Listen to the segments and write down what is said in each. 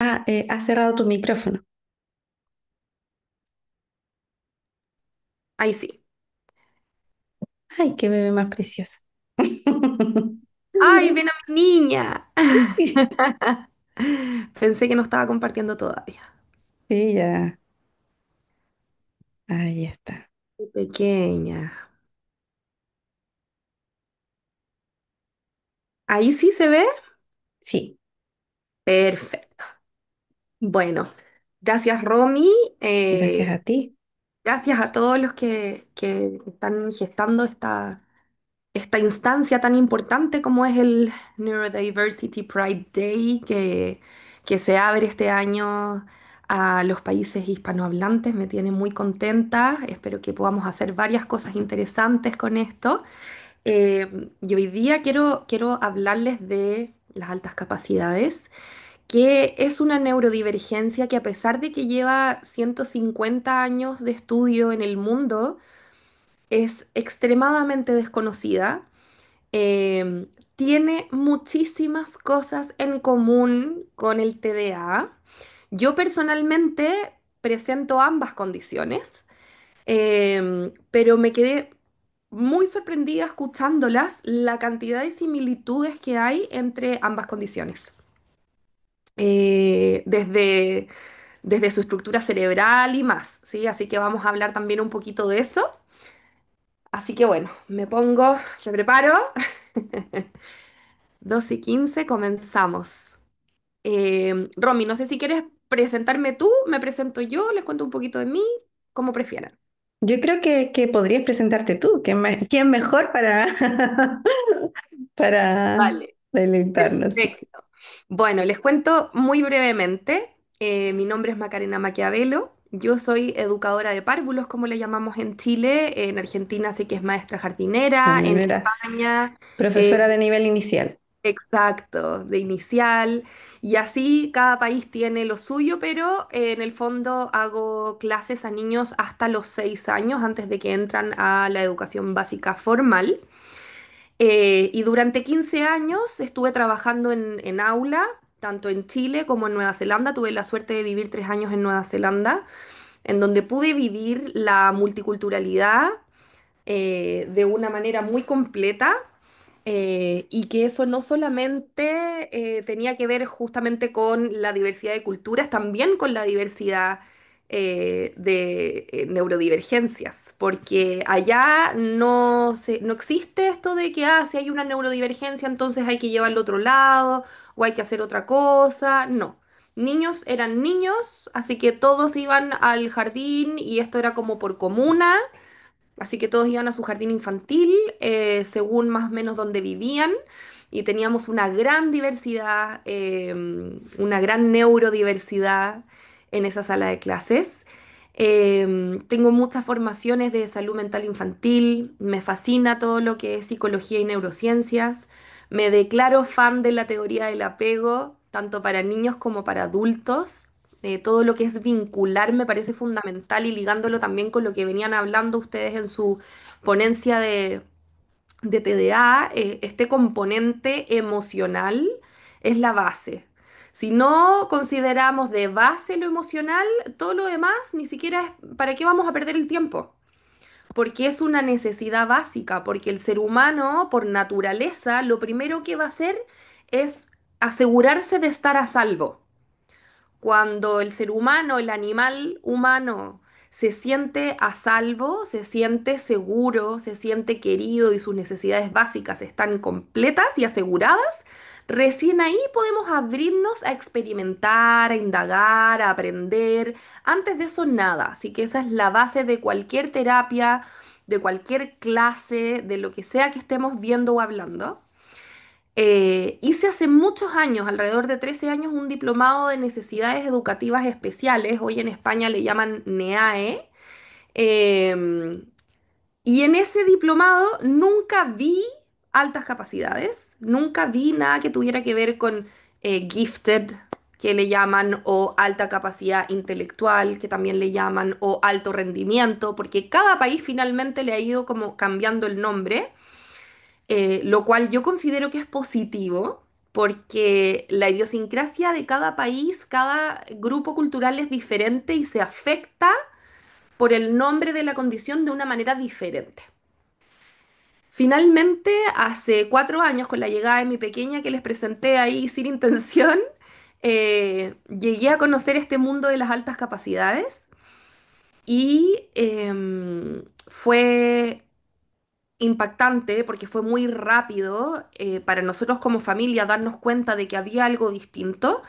Has cerrado tu micrófono. Ahí sí. Ay, qué bebé más preciosa. ¡Ay, ven a mi niña! Sí, Pensé que no estaba compartiendo todavía. sí, ya. Ahí está. Qué pequeña. Ahí sí se ve. Sí, Perfecto. Bueno, gracias Romy. gracias Eh, a ti. Gracias a todos los que están gestando esta instancia tan importante como es el Neurodiversity Pride Day que se abre este año a los países hispanohablantes. Me tiene muy contenta. Espero que podamos hacer varias cosas interesantes con esto. Y hoy día quiero hablarles de las altas capacidades, que es una neurodivergencia que a pesar de que lleva 150 años de estudio en el mundo, es extremadamente desconocida. Tiene muchísimas cosas en común con el TDA. Yo personalmente presento ambas condiciones, pero me quedé muy sorprendida escuchándolas la cantidad de similitudes que hay entre ambas condiciones. Desde su estructura cerebral y más, ¿sí? Así que vamos a hablar también un poquito de eso. Así que bueno, me preparo. 12:15 comenzamos. Romy, no sé si quieres presentarme tú, me presento yo, les cuento un poquito de mí, como prefieran. Yo creo que podrías presentarte tú. ¿Quién mejor para Vale. deleitarnos? Perfecto. Bueno, les cuento muy brevemente. Mi nombre es Macarena Maquiavelo. Yo soy educadora de párvulos, como le llamamos en Chile. En Argentina sí que es maestra jardinera. En Era España, profesora eh, de nivel inicial. exacto, de inicial. Y así cada país tiene lo suyo, pero en el fondo hago clases a niños hasta los 6 años, antes de que entran a la educación básica formal. Y durante 15 años estuve trabajando en aula, tanto en Chile como en Nueva Zelanda. Tuve la suerte de vivir 3 años en Nueva Zelanda, en donde pude vivir la multiculturalidad de una manera muy completa, y que eso no solamente tenía que ver justamente con la diversidad de culturas, también con la diversidad de neurodivergencias, porque allá no existe esto de que si hay una neurodivergencia entonces hay que llevarlo a otro lado o hay que hacer otra cosa, no. Niños eran niños, así que todos iban al jardín y esto era como por comuna. Así que todos iban a su jardín infantil, según más o menos donde vivían, y teníamos una gran diversidad, una gran neurodiversidad en esa sala de clases. Tengo muchas formaciones de salud mental infantil, me fascina todo lo que es psicología y neurociencias, me declaro fan de la teoría del apego, tanto para niños como para adultos. Todo lo que es vincular me parece fundamental y ligándolo también con lo que venían hablando ustedes en su ponencia de TDA, este componente emocional es la base. Si no consideramos de base lo emocional, todo lo demás ni siquiera es para qué vamos a perder el tiempo. Porque es una necesidad básica, porque el ser humano, por naturaleza, lo primero que va a hacer es asegurarse de estar a salvo. Cuando el ser humano, el animal humano, se siente a salvo, se siente seguro, se siente querido y sus necesidades básicas están completas y aseguradas, recién ahí podemos abrirnos a experimentar, a indagar, a aprender. Antes de eso, nada. Así que esa es la base de cualquier terapia, de cualquier clase, de lo que sea que estemos viendo o hablando. Hice hace muchos años, alrededor de 13 años, un diplomado de necesidades educativas especiales. Hoy en España le llaman NEAE. em, y en ese diplomado nunca vi altas capacidades, nunca vi nada que tuviera que ver con gifted, que le llaman, o alta capacidad intelectual, que también le llaman, o alto rendimiento, porque cada país finalmente le ha ido como cambiando el nombre, lo cual yo considero que es positivo. porque la idiosincrasia de cada país, cada grupo cultural es diferente y se afecta por el nombre de la condición de una manera diferente. Finalmente, hace 4 años, con la llegada de mi pequeña que les presenté ahí sin intención, llegué a conocer este mundo de las altas capacidades y fue impactante porque fue muy rápido para nosotros como familia darnos cuenta de que había algo distinto.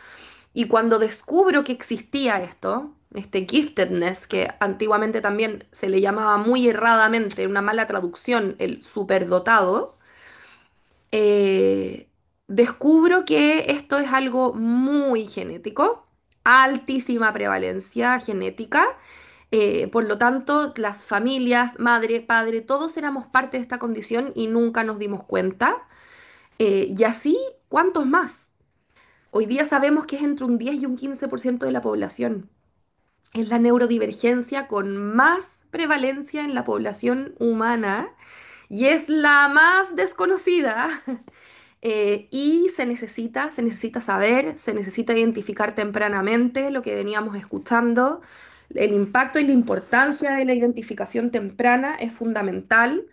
Y cuando descubro que existía esto, este giftedness, que antiguamente también se le llamaba muy erradamente, una mala traducción, el superdotado, eh, descubro que esto es algo muy genético, altísima prevalencia genética. Por lo tanto, las familias, madre, padre, todos éramos parte de esta condición y nunca nos dimos cuenta. Y así, ¿cuántos más? Hoy día sabemos que es entre un 10 y un 15% de la población. Es la neurodivergencia con más prevalencia en la población humana y es la más desconocida. Y se necesita saber, se necesita identificar tempranamente lo que veníamos escuchando. El impacto y la importancia de la identificación temprana es fundamental.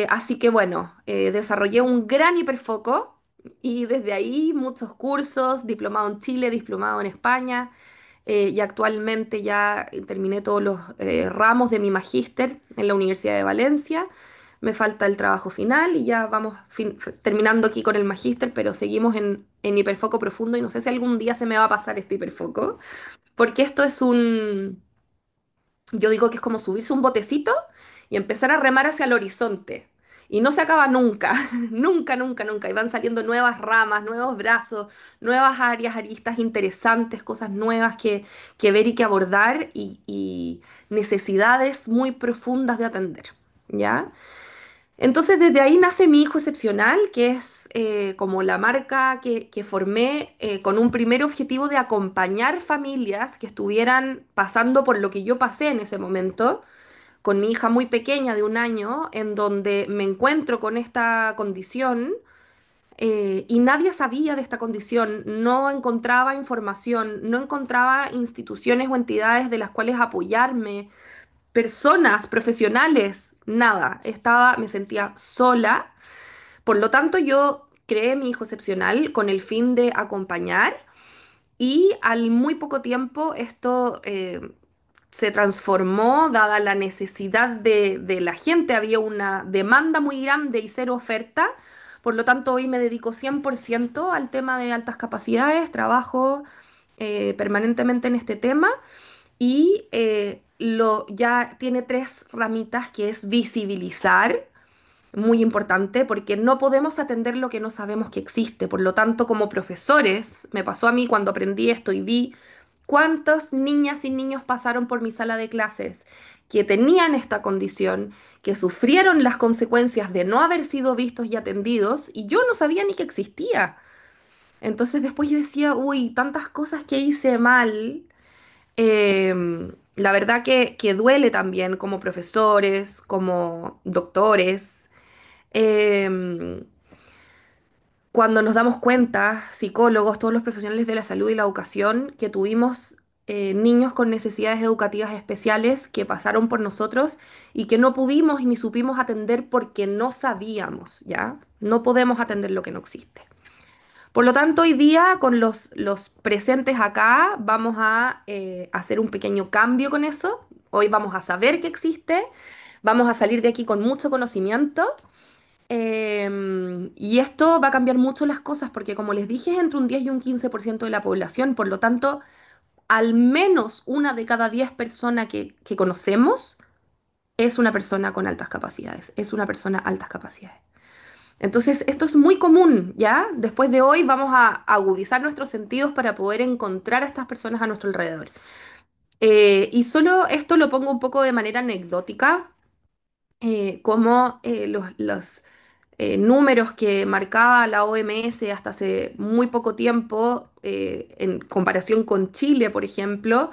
Así que bueno, desarrollé un gran hiperfoco y desde ahí muchos cursos, diplomado en Chile, diplomado en España, y actualmente ya terminé todos los ramos de mi magíster en la Universidad de Valencia. Me falta el trabajo final y ya vamos terminando aquí con el magíster, pero seguimos en hiperfoco profundo y no sé si algún día se me va a pasar este hiperfoco, porque esto es yo digo que es como subirse a un botecito y empezar a remar hacia el horizonte. Y no se acaba nunca, nunca, nunca, nunca. Y van saliendo nuevas ramas, nuevos brazos, nuevas áreas, aristas interesantes, cosas nuevas que ver y que abordar y necesidades muy profundas de atender. ¿Ya? Entonces, desde ahí nace mi hijo excepcional, que es como la marca que formé con un primer objetivo de acompañar familias que estuvieran pasando por lo que yo pasé en ese momento, con mi hija muy pequeña de 1 año, en donde me encuentro con esta condición y nadie sabía de esta condición, no encontraba información, no encontraba instituciones o entidades de las cuales apoyarme, personas, profesionales, nada. Me sentía sola. Por lo tanto, yo creé mi hijo excepcional con el fin de acompañar y al muy poco tiempo esto se transformó, dada la necesidad de la gente, había una demanda muy grande y cero oferta. Por lo tanto, hoy me dedico 100% al tema de altas capacidades, trabajo permanentemente en este tema y ya tiene 3 ramitas que es visibilizar, muy importante, porque no podemos atender lo que no sabemos que existe. Por lo tanto, como profesores, me pasó a mí cuando aprendí esto y vi cuántas niñas y niños pasaron por mi sala de clases que tenían esta condición, que sufrieron las consecuencias de no haber sido vistos y atendidos, y yo no sabía ni que existía. Entonces después yo decía, uy, tantas cosas que hice mal. La verdad que duele también como profesores, como doctores, em, cuando nos damos cuenta, psicólogos, todos los profesionales de la salud y la educación, que tuvimos niños con necesidades educativas especiales que pasaron por nosotros y que no pudimos ni supimos atender porque no sabíamos, ¿ya? No podemos atender lo que no existe. Por lo tanto, hoy día, con los presentes acá, vamos a hacer un pequeño cambio con eso. Hoy vamos a saber que existe, vamos a salir de aquí con mucho conocimiento y esto va a cambiar mucho las cosas porque, como les dije, es entre un 10 y un 15% de la población. Por lo tanto, al menos una de cada 10 personas que conocemos es una persona con altas capacidades, es una persona altas capacidades. Entonces, esto es muy común, ¿ya? Después de hoy vamos a agudizar nuestros sentidos para poder encontrar a estas personas a nuestro alrededor. Y solo esto lo pongo un poco de manera anecdótica, como los números que marcaba la OMS hasta hace muy poco tiempo, en comparación con Chile, por ejemplo,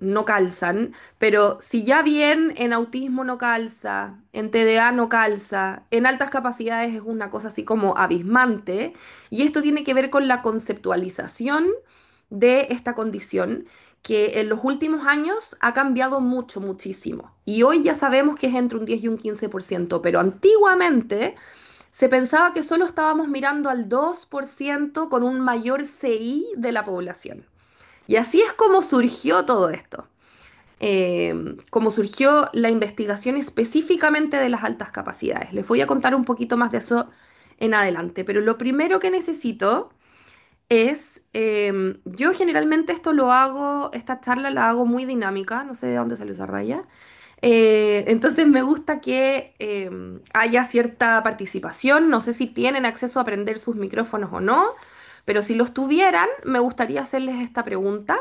no calzan, pero si ya bien en autismo no calza, en TDA no calza, en altas capacidades es una cosa así como abismante, y esto tiene que ver con la conceptualización de esta condición, que en los últimos años ha cambiado mucho, muchísimo. Y hoy ya sabemos que es entre un 10 y un 15%, pero antiguamente se pensaba que solo estábamos mirando al 2% con un mayor CI de la población. Y así es como surgió todo esto, como surgió la investigación específicamente de las altas capacidades. Les voy a contar un poquito más de eso en adelante, pero lo primero que necesito es, yo generalmente esto lo hago, esta charla la hago muy dinámica, no sé de dónde salió esa raya. Entonces me gusta que haya cierta participación, no sé si tienen acceso a prender sus micrófonos o no, pero si los tuvieran, me gustaría hacerles esta pregunta.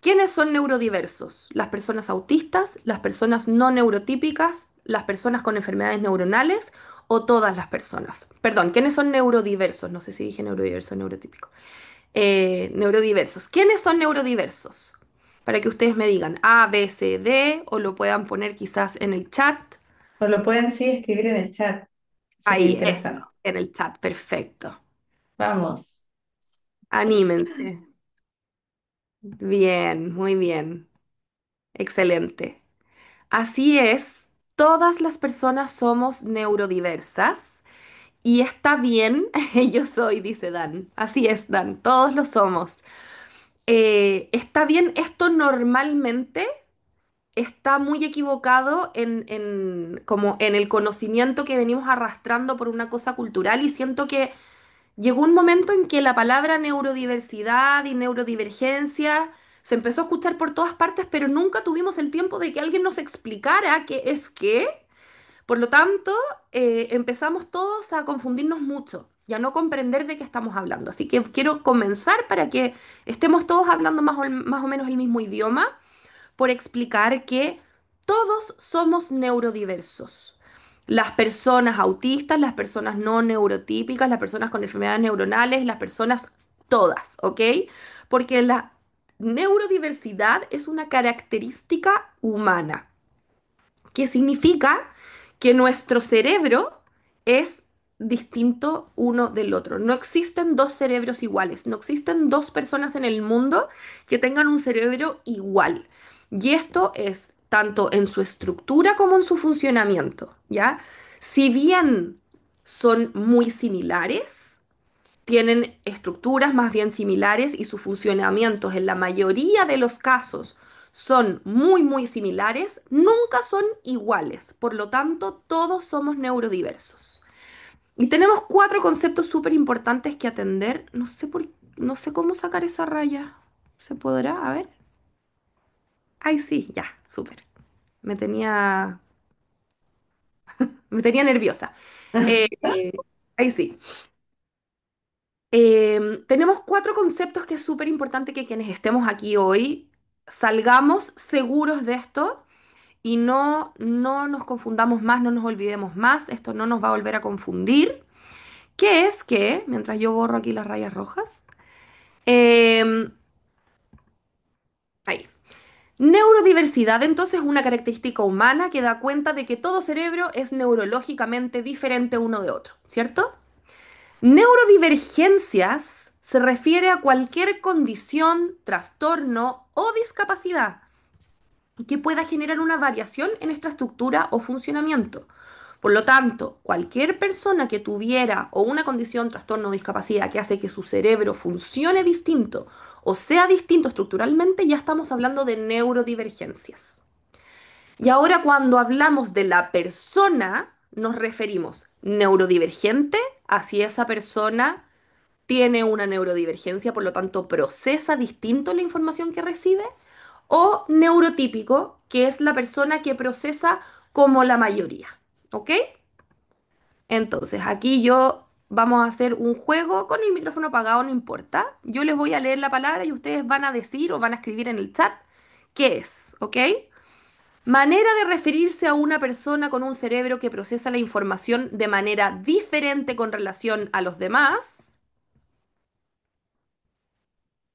¿Quiénes son neurodiversos? ¿Las personas autistas, las personas no neurotípicas, las personas con enfermedades neuronales o todas las personas? Perdón, ¿quiénes son neurodiversos? No sé si dije neurodiverso o neurotípico. Neurodiversos. ¿Quiénes son neurodiversos? Para que ustedes me digan A, B, C, D o lo puedan poner quizás en el chat. O lo pueden sí escribir en el chat. Sería Ahí, interesante. eso, en el chat, perfecto. Vamos. Anímense. Bien, muy bien. Excelente. Así es, todas las personas somos neurodiversas y está bien, yo soy, dice Dan. Así es, Dan, todos lo somos. Está bien, esto normalmente está muy equivocado como en el conocimiento que venimos arrastrando por una cosa cultural y siento que llegó un momento en que la palabra neurodiversidad y neurodivergencia se empezó a escuchar por todas partes, pero nunca tuvimos el tiempo de que alguien nos explicara qué es qué. Por lo tanto, empezamos todos a confundirnos mucho y a no comprender de qué estamos hablando. Así que quiero comenzar para que estemos todos hablando más o menos el mismo idioma por explicar que todos somos neurodiversos. Las personas autistas, las personas no neurotípicas, las personas con enfermedades neuronales, las personas todas, ¿ok? Porque la neurodiversidad es una característica humana, que significa que nuestro cerebro es distinto uno del otro. No existen dos cerebros iguales, no existen dos personas en el mundo que tengan un cerebro igual. Y esto es tanto en su estructura como en su funcionamiento, ¿ya? Si bien son muy similares, tienen estructuras más bien similares y sus funcionamientos en la mayoría de los casos son muy, muy similares, nunca son iguales. Por lo tanto, todos somos neurodiversos. Y tenemos cuatro conceptos súper importantes que atender. No sé cómo sacar esa raya. ¿Se podrá? A ver. Ay, sí, ya, súper. Me tenía, me tenía nerviosa. Ahí sí. Tenemos cuatro conceptos que es súper importante que quienes estemos aquí hoy salgamos seguros de esto y no nos confundamos más, no nos olvidemos más, esto no nos va a volver a confundir, que es que, mientras yo borro aquí las rayas rojas, em, ahí. Neurodiversidad entonces es una característica humana que da cuenta de que todo cerebro es neurológicamente diferente uno de otro, ¿cierto? Neurodivergencias se refiere a cualquier condición, trastorno o discapacidad que pueda generar una variación en nuestra estructura o funcionamiento. Por lo tanto, cualquier persona que tuviera o una condición, trastorno o discapacidad que hace que su cerebro funcione distinto o sea distinto estructuralmente, ya estamos hablando de neurodivergencias. Y ahora cuando hablamos de la persona, nos referimos neurodivergente a si esa persona tiene una neurodivergencia, por lo tanto procesa distinto la información que recibe, o neurotípico, que es la persona que procesa como la mayoría. ¿Ok? Entonces, aquí yo vamos a hacer un juego con el micrófono apagado, no importa. Yo les voy a leer la palabra y ustedes van a decir o van a escribir en el chat qué es, ¿ok? Manera de referirse a una persona con un cerebro que procesa la información de manera diferente con relación a los demás.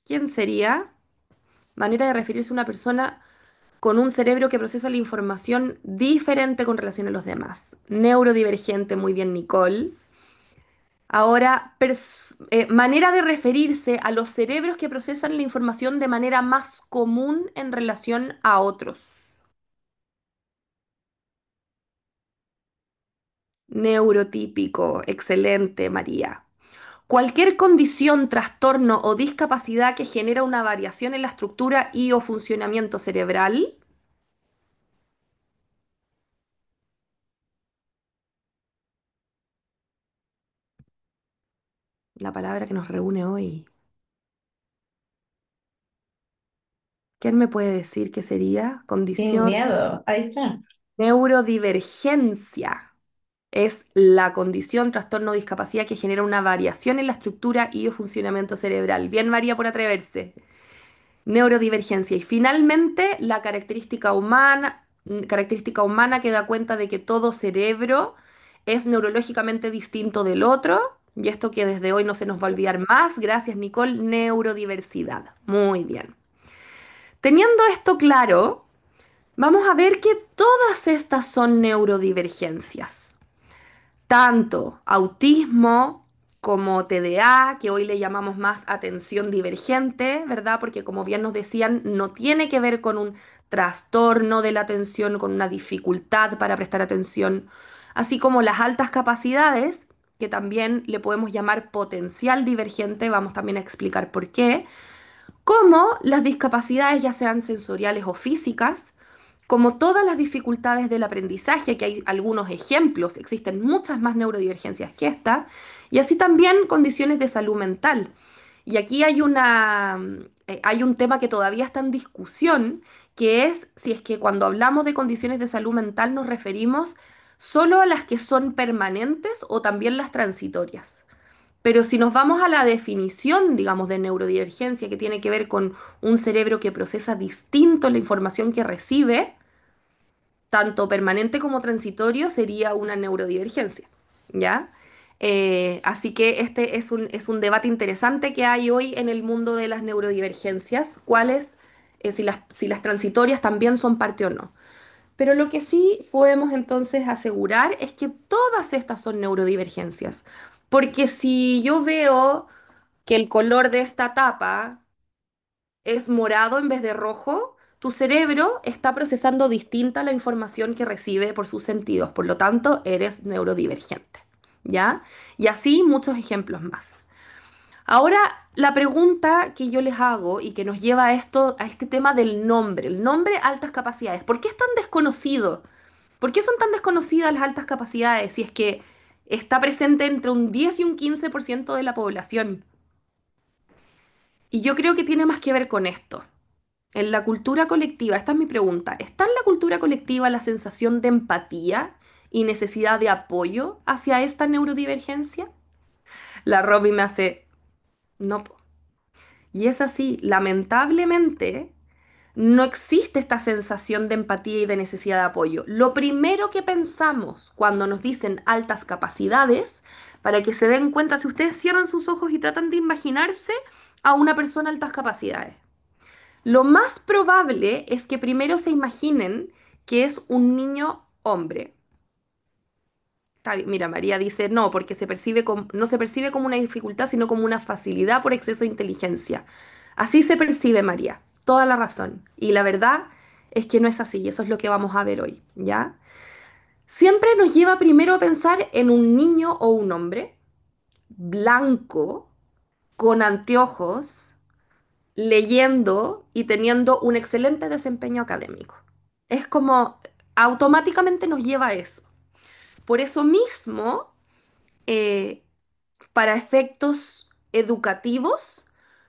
¿Quién sería? manera de referirse a una persona con un cerebro que procesa la información diferente con relación a los demás. Neurodivergente, muy bien, Nicole. Ahora, manera de referirse a los cerebros que procesan la información de manera más común en relación a otros. Neurotípico, excelente, María. Cualquier condición, trastorno o discapacidad que genera una variación en la estructura y o funcionamiento cerebral. La palabra que nos reúne hoy. ¿Quién me puede decir qué sería? Sin Condición miedo, ahí está. neurodivergencia. Es la condición, trastorno o discapacidad que genera una variación en la estructura y o funcionamiento cerebral. Bien, María, por atreverse. Neurodivergencia. Y finalmente, la característica humana que da cuenta de que todo cerebro es neurológicamente distinto del otro. Y esto que desde hoy no se nos va a olvidar más. Gracias, Nicole. Neurodiversidad. Muy bien. Teniendo esto claro, vamos a ver que todas estas son neurodivergencias. Tanto autismo como TDA, que hoy le llamamos más atención divergente, ¿verdad? Porque como bien nos decían, no tiene que ver con un trastorno de la atención, con una dificultad para prestar atención, así como las altas capacidades, que también le podemos llamar potencial divergente, vamos también a explicar por qué, como las discapacidades ya sean sensoriales o físicas, como todas las dificultades del aprendizaje, que hay algunos ejemplos, existen muchas más neurodivergencias que esta, y así también condiciones de salud mental. Y aquí hay un tema que todavía está en discusión, que es si es que cuando hablamos de condiciones de salud mental nos referimos solo a las que son permanentes o también las transitorias. Pero si nos vamos a la definición, digamos, de neurodivergencia, que tiene que ver con un cerebro que procesa distinto la información que recibe, tanto permanente como transitorio, sería una neurodivergencia, ¿ya? Así que este es un debate interesante que hay hoy en el mundo de las neurodivergencias, cuáles, si las transitorias también son parte o no. Pero lo que sí podemos entonces asegurar es que todas estas son neurodivergencias. Porque si yo veo que el color de esta tapa es morado en vez de rojo, tu cerebro está procesando distinta la información que recibe por sus sentidos. Por lo tanto, eres neurodivergente. ¿Ya? Y así muchos ejemplos más. Ahora, la pregunta que yo les hago y que nos lleva a esto, a este tema del nombre, el nombre altas capacidades. ¿Por qué es tan desconocido? ¿Por qué son tan desconocidas las altas capacidades si es que está presente entre un 10 y un 15% de la población? Y yo creo que tiene más que ver con esto. En la cultura colectiva, esta es mi pregunta, ¿está en la cultura colectiva la sensación de empatía y necesidad de apoyo hacia esta neurodivergencia? La Robin me hace, no, po. Y es así, lamentablemente, no existe esta sensación de empatía y de necesidad de apoyo. Lo primero que pensamos cuando nos dicen altas capacidades, para que se den cuenta, si ustedes cierran sus ojos y tratan de imaginarse a una persona altas capacidades, lo más probable es que primero se imaginen que es un niño hombre. Mira, María dice no, porque no se percibe como una dificultad, sino como una facilidad por exceso de inteligencia. Así se percibe, María. Toda la razón. Y la verdad es que no es así, y eso es lo que vamos a ver hoy, ¿ya? Siempre nos lleva primero a pensar en un niño o un hombre blanco, con anteojos, leyendo y teniendo un excelente desempeño académico. Es como automáticamente nos lleva a eso. Por eso mismo, eh, para efectos educativos,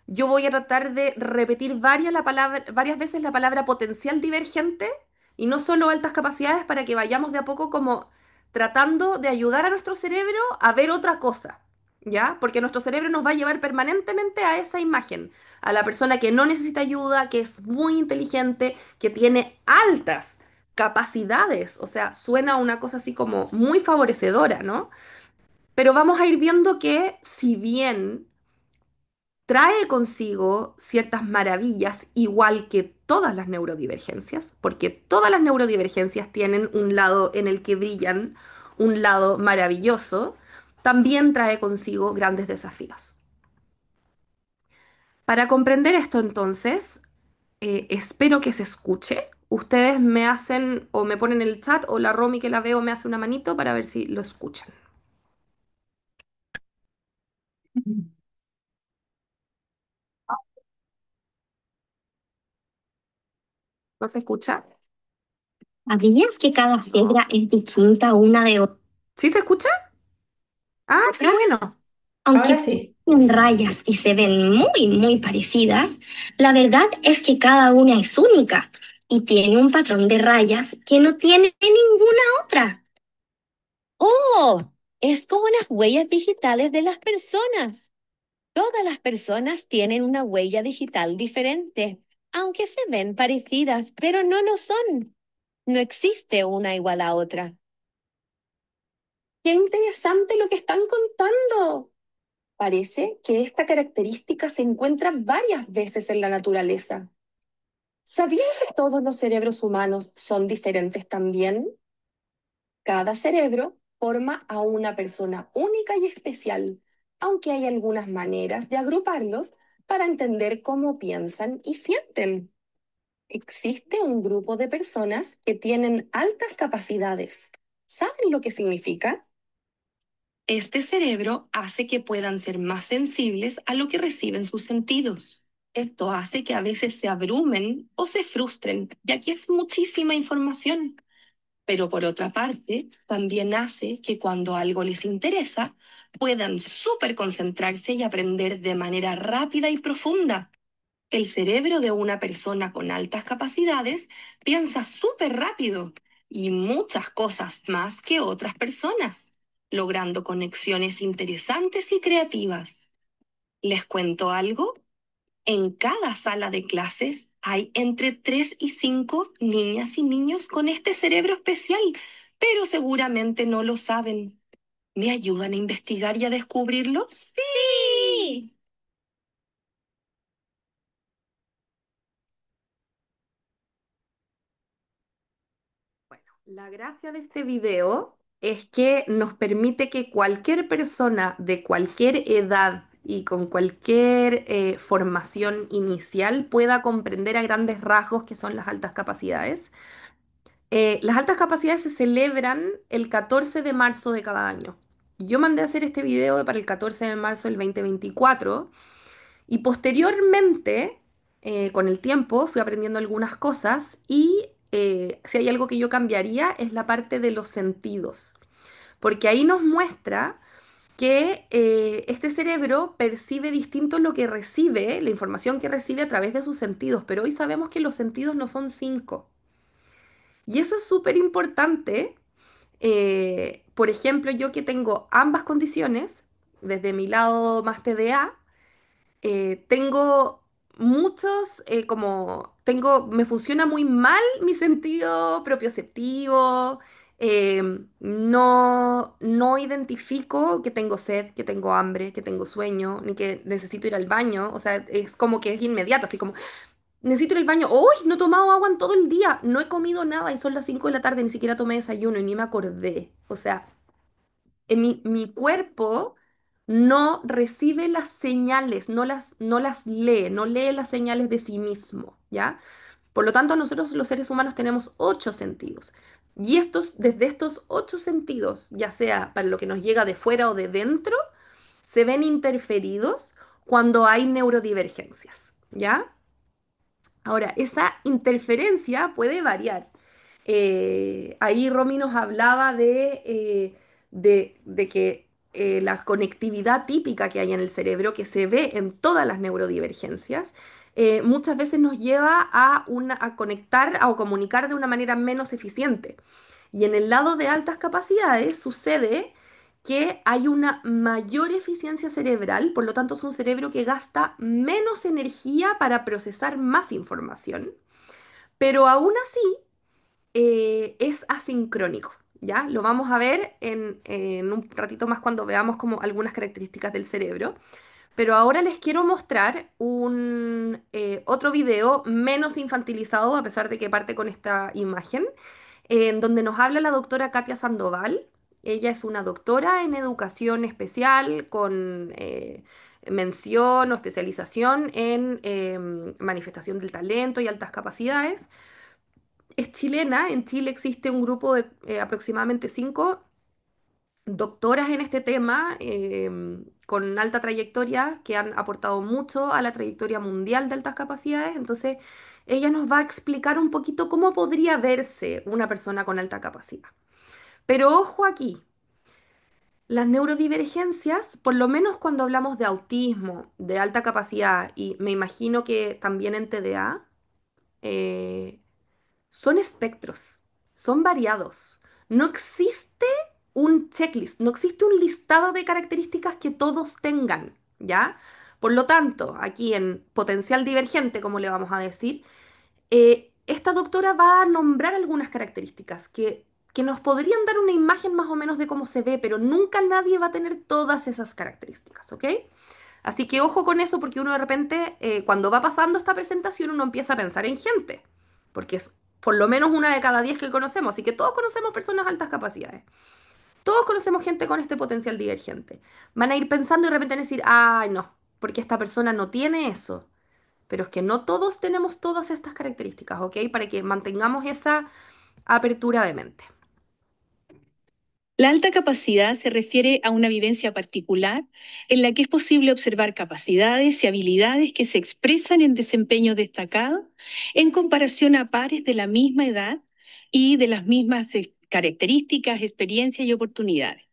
yo voy a tratar de repetir varias veces la palabra potencial divergente y no solo altas capacidades para que vayamos de a poco como tratando de ayudar a nuestro cerebro a ver otra cosa, ¿ya? Porque nuestro cerebro nos va a llevar permanentemente a esa imagen, a la persona que no necesita ayuda, que es muy inteligente, que tiene altas capacidades, o sea, suena una cosa así como muy favorecedora, ¿no? Pero vamos a ir viendo que si bien trae consigo ciertas maravillas, igual que todas las neurodivergencias, porque todas las neurodivergencias tienen un lado en el que brillan, un lado maravilloso, también trae consigo grandes desafíos. Para comprender esto entonces, espero que se escuche. Ustedes me hacen o me ponen en el chat o la Romy que la veo me hace una manito para ver si lo escuchan. ¿No se escucha? ¿Sabías que cada cebra es distinta una de ¿Sí se escucha? Ah, qué otra? bueno. Ahora Aunque sí. tienen rayas y se ven muy parecidas, la verdad es que cada una es única y tiene un patrón de rayas que no tiene ninguna otra. Oh, es como las huellas digitales de las personas. Todas las personas tienen una huella digital diferente, aunque se ven parecidas, pero no lo son. No existe una igual a otra. Qué interesante lo que están contando. Parece que esta característica se encuentra varias veces en la naturaleza. ¿Sabían que todos los cerebros humanos son diferentes también? Cada cerebro forma a una persona única y especial, aunque hay algunas maneras de agruparlos para entender cómo piensan y sienten. Existe un grupo de personas que tienen altas capacidades. ¿Saben lo que significa? Este cerebro hace que puedan ser más sensibles a lo que reciben sus sentidos. Esto hace que a veces se abrumen o se frustren, ya que es muchísima información. Pero por otra parte, también hace que cuando algo les interesa, puedan súper concentrarse y aprender de manera rápida y profunda. El cerebro de una persona con altas capacidades piensa súper rápido y muchas cosas más que otras personas, logrando conexiones interesantes y creativas. ¿Les cuento algo? En cada sala de clases hay entre 3 y 5 niñas y niños con este cerebro especial, pero seguramente no lo saben. ¿Me ayudan a investigar y a descubrirlos? Sí. Bueno, la gracia de este video es que nos permite que cualquier persona de cualquier edad y con cualquier formación inicial pueda comprender a grandes rasgos qué son las altas capacidades. Las altas capacidades se celebran el 14 de marzo de cada año. Yo mandé a hacer este video para el 14 de marzo del 2024 y posteriormente, con el tiempo, fui aprendiendo algunas cosas y si hay algo que yo cambiaría es la parte de los sentidos, porque ahí nos muestra que este cerebro percibe distinto lo que recibe, la información que recibe a través de sus sentidos, pero hoy sabemos que los sentidos no son cinco. Y eso es súper importante. Por ejemplo, yo que tengo ambas condiciones, desde mi lado más TDA, tengo muchos, me funciona muy mal mi sentido propioceptivo, no identifico que tengo sed, que tengo hambre, que tengo sueño, ni que necesito ir al baño, o sea, es como que es inmediato, así como, necesito ir al baño, ¡uy! No he tomado agua en todo el día, no he comido nada y son las 5 de la tarde, ni siquiera tomé desayuno y ni me acordé, o sea mi cuerpo no recibe las señales, no las lee, no lee las señales de sí mismo, ¿ya? Por lo tanto, nosotros los seres humanos tenemos ocho sentidos. Y desde estos ocho sentidos, ya sea para lo que nos llega de fuera o de dentro, se ven interferidos cuando hay neurodivergencias, ¿ya? Ahora, esa interferencia puede variar. Ahí Romy nos hablaba de que la conectividad típica que hay en el cerebro, que se ve en todas las neurodivergencias, muchas veces nos lleva a conectar o comunicar de una manera menos eficiente. Y en el lado de altas capacidades sucede que hay una mayor eficiencia cerebral, por lo tanto es un cerebro que gasta menos energía para procesar más información, pero aún así es asincrónico, ¿ya? Lo vamos a ver en un ratito más cuando veamos como algunas características del cerebro, Pero ahora les quiero mostrar otro video menos infantilizado, a pesar de que parte con esta imagen, en donde nos habla la doctora Katia Sandoval. Ella es una doctora en educación especial con mención o especialización en manifestación del talento y altas capacidades. Es chilena. En Chile existe un grupo de aproximadamente 5 doctoras en este tema, con alta trayectoria, que han aportado mucho a la trayectoria mundial de altas capacidades. Entonces, ella nos va a explicar un poquito cómo podría verse una persona con alta capacidad. Pero ojo aquí, las neurodivergencias, por lo menos cuando hablamos de autismo, de alta capacidad, y me imagino que también en TDA, eh, son espectros, son variados. No existe un checklist, no existe un listado de características que todos tengan, ¿ya? Por lo tanto, aquí en potencial divergente, como le vamos a decir, esta doctora va a nombrar algunas características que nos podrían dar una imagen más o menos de cómo se ve, pero nunca nadie va a tener todas esas características, ¿ok? Así que ojo con eso porque uno de repente, cuando va pasando esta presentación, uno empieza a pensar en gente, porque es por lo menos una de cada 10 que conocemos, así que todos conocemos personas de altas capacidades. Todos conocemos gente con este potencial divergente. Van a ir pensando y de repente van a decir, ay, no, porque esta persona no tiene eso. Pero es que no todos tenemos todas estas características, ¿ok? Para que mantengamos esa apertura de mente. La alta capacidad se refiere a una vivencia particular en la que es posible observar capacidades y habilidades que se expresan en desempeño destacado en comparación a pares de la misma edad y de las mismas características, experiencias y oportunidades.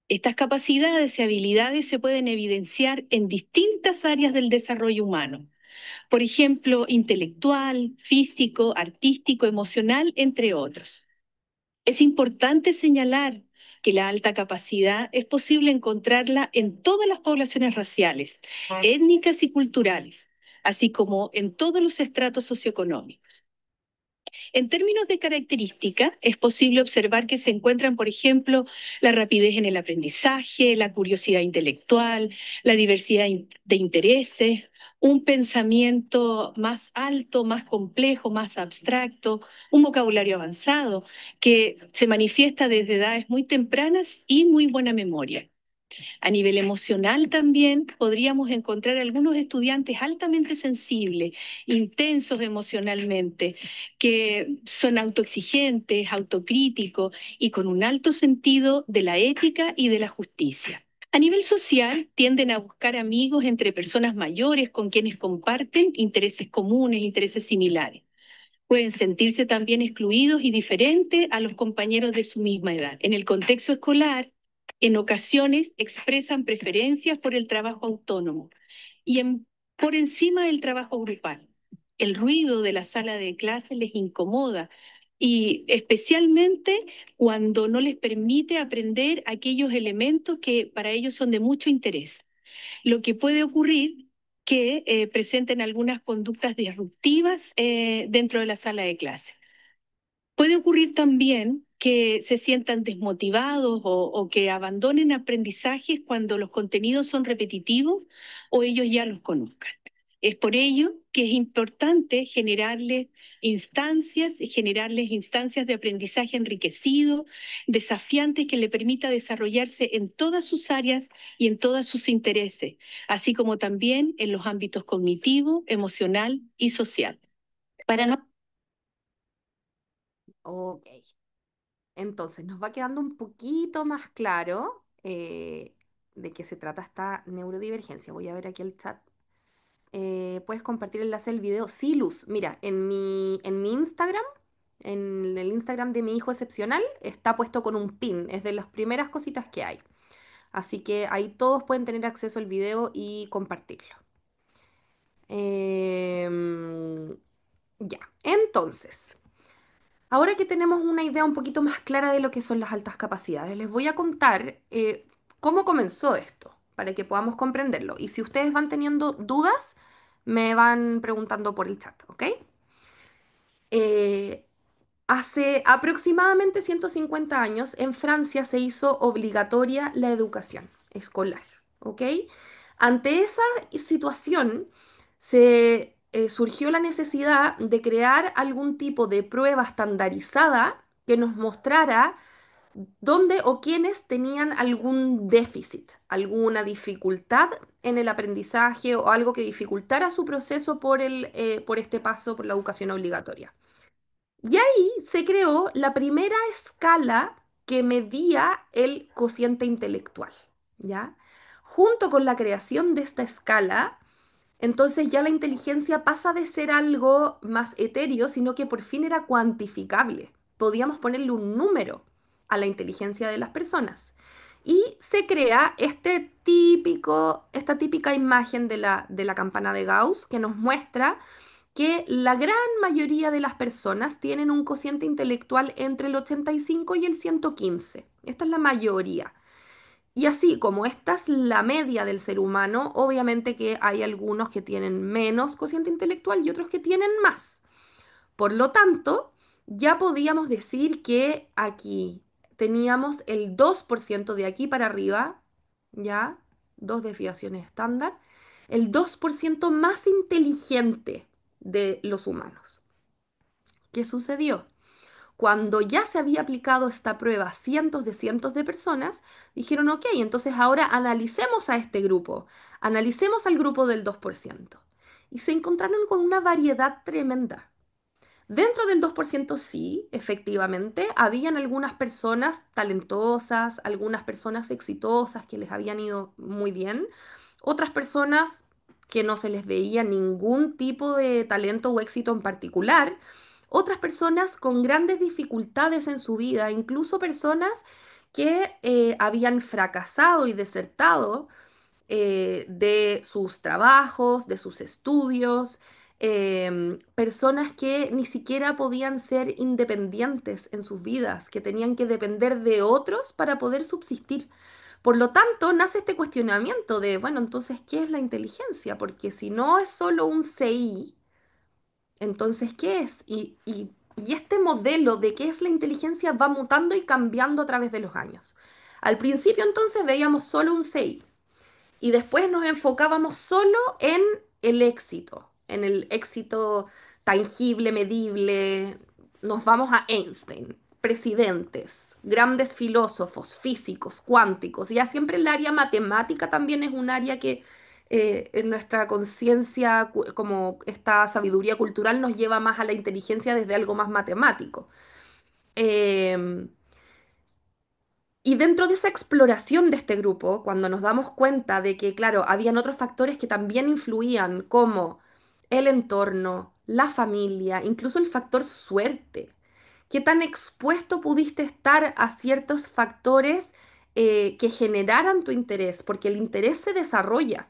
Estas capacidades y habilidades se pueden evidenciar en distintas áreas del desarrollo humano, por ejemplo, intelectual, físico, artístico, emocional, entre otros. Es importante señalar que la alta capacidad es posible encontrarla en todas las poblaciones raciales, étnicas y culturales, así como en todos los estratos socioeconómicos. En términos de características, es posible observar que se encuentran, por ejemplo, la rapidez en el aprendizaje, la curiosidad intelectual, la diversidad de intereses, un pensamiento más alto, más complejo, más abstracto, un vocabulario avanzado que se manifiesta desde edades muy tempranas y muy buena memoria. A nivel emocional también podríamos encontrar algunos estudiantes altamente sensibles, intensos emocionalmente, que son autoexigentes, autocríticos y con un alto sentido de la ética y de la justicia. A nivel social, tienden a buscar amigos entre personas mayores con quienes comparten intereses comunes, intereses similares. Pueden sentirse también excluidos y diferentes a los compañeros de su misma edad. En el contexto escolar, en ocasiones expresan preferencias por el trabajo autónomo y por encima del trabajo grupal. El ruido de la sala de clase les incomoda y especialmente cuando no les permite aprender aquellos elementos que para ellos son de mucho interés. Lo que puede ocurrir que presenten algunas conductas disruptivas dentro de la sala de clase. Puede ocurrir también que se sientan desmotivados o que abandonen aprendizajes cuando los contenidos son repetitivos o ellos ya los conozcan. Es por ello que es importante generarles instancias de aprendizaje enriquecido, desafiantes que le permita desarrollarse en todas sus áreas y en todos sus intereses, así como también en los ámbitos cognitivo, emocional y social. Para no Ok. Entonces, nos va quedando un poquito más claro de qué se trata esta neurodivergencia. Voy a ver aquí el chat. Puedes compartir el enlace del video. Sí, Luz. Mira, en mi Instagram, en el Instagram de mi hijo excepcional, está puesto con un pin. Es de las primeras cositas que hay. Así que ahí todos pueden tener acceso al video y compartirlo. Em, ya, entonces. Ahora que tenemos una idea un poquito más clara de lo que son las altas capacidades, les voy a contar cómo comenzó esto, para que podamos comprenderlo. Y si ustedes van teniendo dudas, me van preguntando por el chat, ¿ok? Eh, Hace aproximadamente 150 años en Francia se hizo obligatoria la educación escolar, ¿ok? Ante esa situación, se surgió la necesidad de crear algún tipo de prueba estandarizada que nos mostrara dónde o quiénes tenían algún déficit, alguna dificultad en el aprendizaje o algo que dificultara su proceso por este paso por la educación obligatoria. Y ahí se creó la primera escala que medía el cociente intelectual, ¿ya? Junto con la creación de esta escala, entonces ya la inteligencia pasa de ser algo más etéreo, sino que por fin era cuantificable. Podíamos ponerle un número a la inteligencia de las personas. Y se crea esta típica imagen de la campana de Gauss que nos muestra que la gran mayoría de las personas tienen un cociente intelectual entre el 85 y el 115. Esta es la mayoría. Y así como esta es la media del ser humano, obviamente que hay algunos que tienen menos cociente intelectual y otros que tienen más. Por lo tanto, ya podíamos decir que aquí teníamos el 2% de aquí para arriba, ya, dos desviaciones estándar, el 2% más inteligente de los humanos. ¿Qué sucedió? Cuando ya se había aplicado esta prueba a cientos de personas, dijeron, ok, entonces ahora analicemos a este grupo, analicemos al grupo del 2%. Y se encontraron con una variedad tremenda. Dentro del 2% sí, efectivamente, habían algunas personas talentosas, algunas personas exitosas que les habían ido muy bien, otras personas que no se les veía ningún tipo de talento o éxito en particular, otras personas con grandes dificultades en su vida, incluso personas que habían fracasado y desertado de sus trabajos, de sus estudios, personas que ni siquiera podían ser independientes en sus vidas, que tenían que depender de otros para poder subsistir. Por lo tanto, nace este cuestionamiento de, bueno, entonces, ¿qué es la inteligencia? Porque si no es solo un CI, entonces, ¿qué es? Y este modelo de qué es la inteligencia va mutando y cambiando a través de los años. Al principio, entonces, veíamos solo un CI. Y después nos enfocábamos solo el éxito, en el éxito tangible, medible. Nos vamos a Einstein, presidentes, grandes filósofos, físicos, cuánticos. Ya siempre el área matemática también es un área que en nuestra conciencia, como esta sabiduría cultural, nos lleva más a la inteligencia desde algo más matemático. Em, y dentro de esa exploración de este grupo, cuando nos damos cuenta de que, claro, habían otros factores que también influían, como el entorno, la familia, incluso el factor suerte, qué tan expuesto pudiste estar a ciertos factores que generaran tu interés, porque el interés se desarrolla.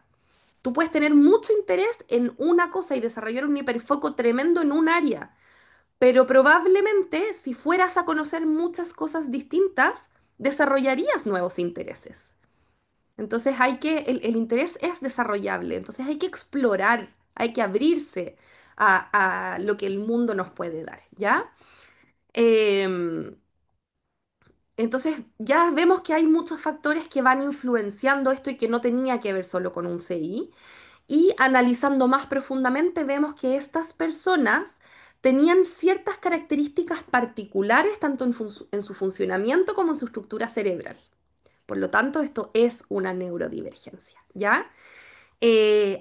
Tú puedes tener mucho interés en una cosa y desarrollar un hiperfoco tremendo en un área, pero probablemente si fueras a conocer muchas cosas distintas, desarrollarías nuevos intereses. Entonces el interés es desarrollable, entonces hay que explorar, hay que abrirse a lo que el mundo nos puede dar, ¿ya? Em, entonces ya vemos que hay muchos factores que van influenciando esto y que no tenía que ver solo con un CI. Y analizando más profundamente, vemos que estas personas tenían ciertas características particulares, tanto en su funcionamiento como en su estructura cerebral. Por lo tanto, esto es una neurodivergencia, ¿ya?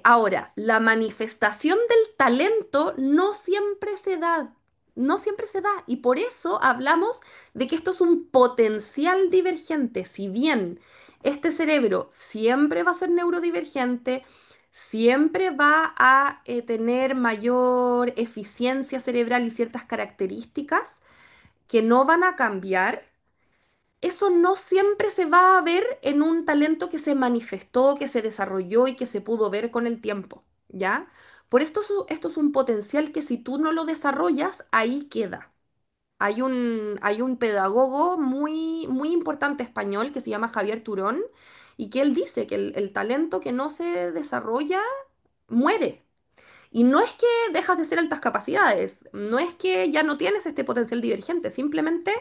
Ahora, la manifestación del talento no siempre se da, no siempre se da, y por eso hablamos de que esto es un potencial divergente. Si bien este cerebro siempre va a ser neurodivergente, siempre va a tener mayor eficiencia cerebral y ciertas características que no van a cambiar, eso no siempre se va a ver en un talento que se manifestó, que se desarrolló y que se pudo ver con el tiempo, ¿ya? Por esto, esto es un potencial que si tú no lo desarrollas, ahí queda. Hay un pedagogo muy importante español que se llama Javier Turón y que él dice que el talento que no se desarrolla muere. Y no es que dejas de ser altas capacidades, no es que ya no tienes este potencial divergente, simplemente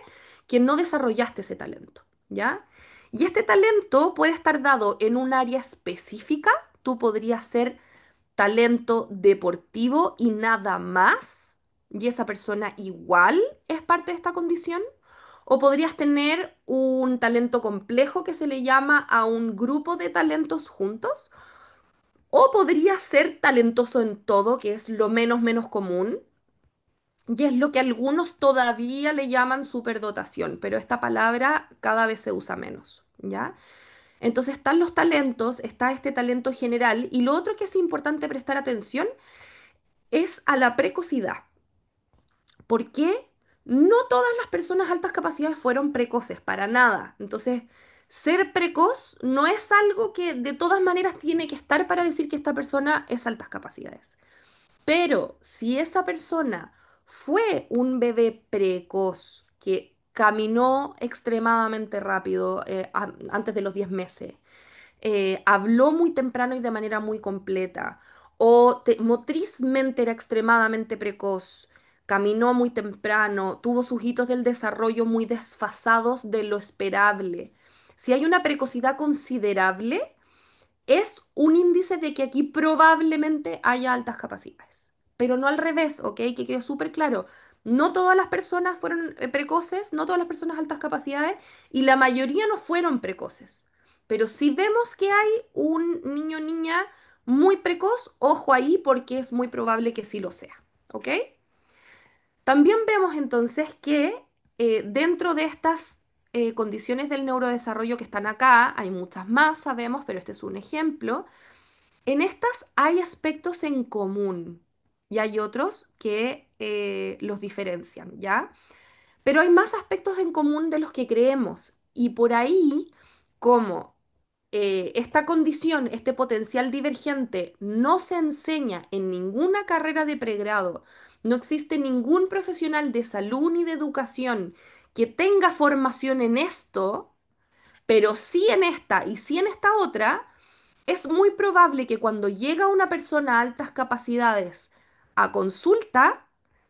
que no desarrollaste ese talento, ¿ya? Y este talento puede estar dado en un área específica tú podrías ser talento deportivo y nada más, y esa persona igual es parte de esta condición. O podrías tener un talento complejo que se le llama a un grupo de talentos juntos. O podrías ser talentoso en todo, que es lo menos común. Y es lo que algunos todavía le llaman superdotación, pero esta palabra cada vez se usa menos, ¿ya? Entonces están los talentos, está este talento general, y lo otro que es importante prestar atención es a la precocidad. ¿Por qué? No todas las personas altas capacidades fueron precoces, para nada. Entonces, ser precoz no es algo que de todas maneras tiene que estar para decir que esta persona es altas capacidades. Pero si esa persona fue un bebé precoz que caminó extremadamente rápido antes de los 10 meses, habló muy temprano y de manera muy completa, o motrizmente era extremadamente precoz, caminó muy temprano, tuvo sus hitos del desarrollo muy desfasados de lo esperable. Si hay una precocidad considerable, es un índice de que aquí probablemente haya altas capacidades, pero no al revés, ¿ok? Que quede súper claro. No todas las personas fueron precoces, no todas las personas altas capacidades, y la mayoría no fueron precoces. Pero si vemos que hay un niño o niña muy precoz, ojo ahí porque es muy probable que sí lo sea, ¿ok? También vemos entonces que dentro de estas condiciones del neurodesarrollo que están acá, hay muchas más, sabemos, pero este es un ejemplo. En estas hay aspectos en común y hay otros que los diferencian, ¿ya? Pero hay más aspectos en común de los que creemos. Y por ahí, como esta condición, este potencial divergente, no se enseña en ninguna carrera de pregrado, no existe ningún profesional de salud ni de educación que tenga formación en esto, pero sí en esta y sí en esta otra, es muy probable que cuando llega una persona a altas capacidades a consulta,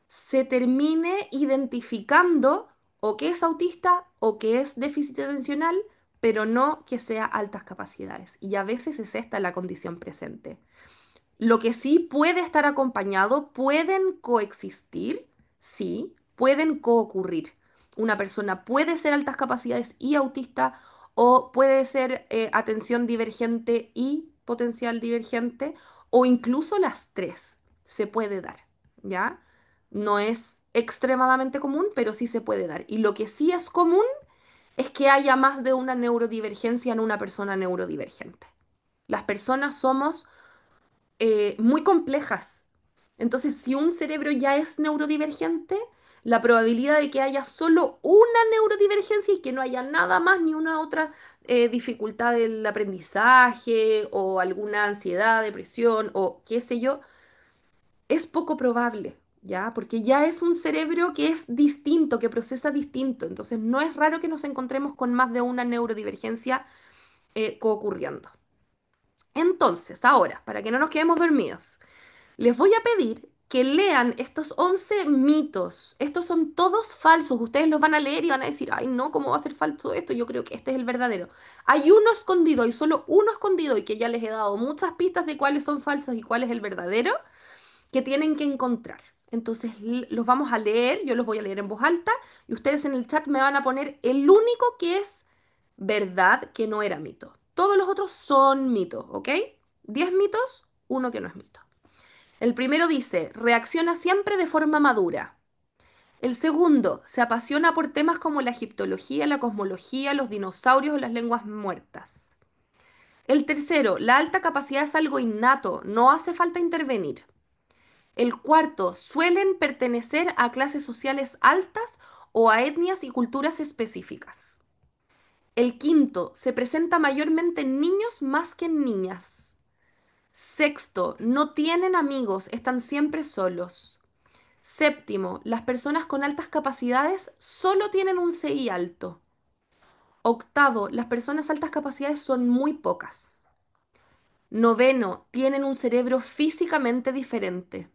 se termine identificando o que es autista o que es déficit atencional, pero no que sea altas capacidades. Y a veces es esta la condición presente. Lo que sí puede estar acompañado, pueden coexistir, sí, pueden coocurrir. Una persona puede ser altas capacidades y autista, o puede ser atención divergente y potencial divergente, o incluso las tres. Se puede dar, ¿ya? No es extremadamente común, pero sí se puede dar. Y lo que sí es común es que haya más de una neurodivergencia en una persona neurodivergente. Las personas somos muy complejas. Entonces, si un cerebro ya es neurodivergente, la probabilidad de que haya solo una neurodivergencia y que no haya nada más, ni una otra dificultad del aprendizaje o alguna ansiedad, depresión o qué sé yo, es poco probable, ¿ya? Porque ya es un cerebro que es distinto, que procesa distinto. Entonces, no es raro que nos encontremos con más de una neurodivergencia coocurriendo. Entonces, ahora, para que no nos quedemos dormidos, les voy a pedir que lean estos 11 mitos. Estos son todos falsos. Ustedes los van a leer y van a decir, ay, no, ¿cómo va a ser falso esto? Yo creo que este es el verdadero. Hay uno escondido, hay solo uno escondido y que ya les he dado muchas pistas de cuáles son falsos y cuál es el verdadero que tienen que encontrar. Entonces, los vamos a leer, yo los voy a leer en voz alta y ustedes en el chat me van a poner el único que es verdad que no era mito. Todos los otros son mitos, ¿ok? 10 mitos, uno que no es mito. El primero dice, reacciona siempre de forma madura. El segundo, se apasiona por temas como la egiptología, la cosmología, los dinosaurios o las lenguas muertas. El tercero, la alta capacidad es algo innato, no hace falta intervenir. El cuarto, suelen pertenecer a clases sociales altas o a etnias y culturas específicas. El quinto, se presenta mayormente en niños más que en niñas. Sexto, no tienen amigos, están siempre solos. Séptimo, las personas con altas capacidades solo tienen un CI alto. Octavo, las personas altas capacidades son muy pocas. Noveno, tienen un cerebro físicamente diferente.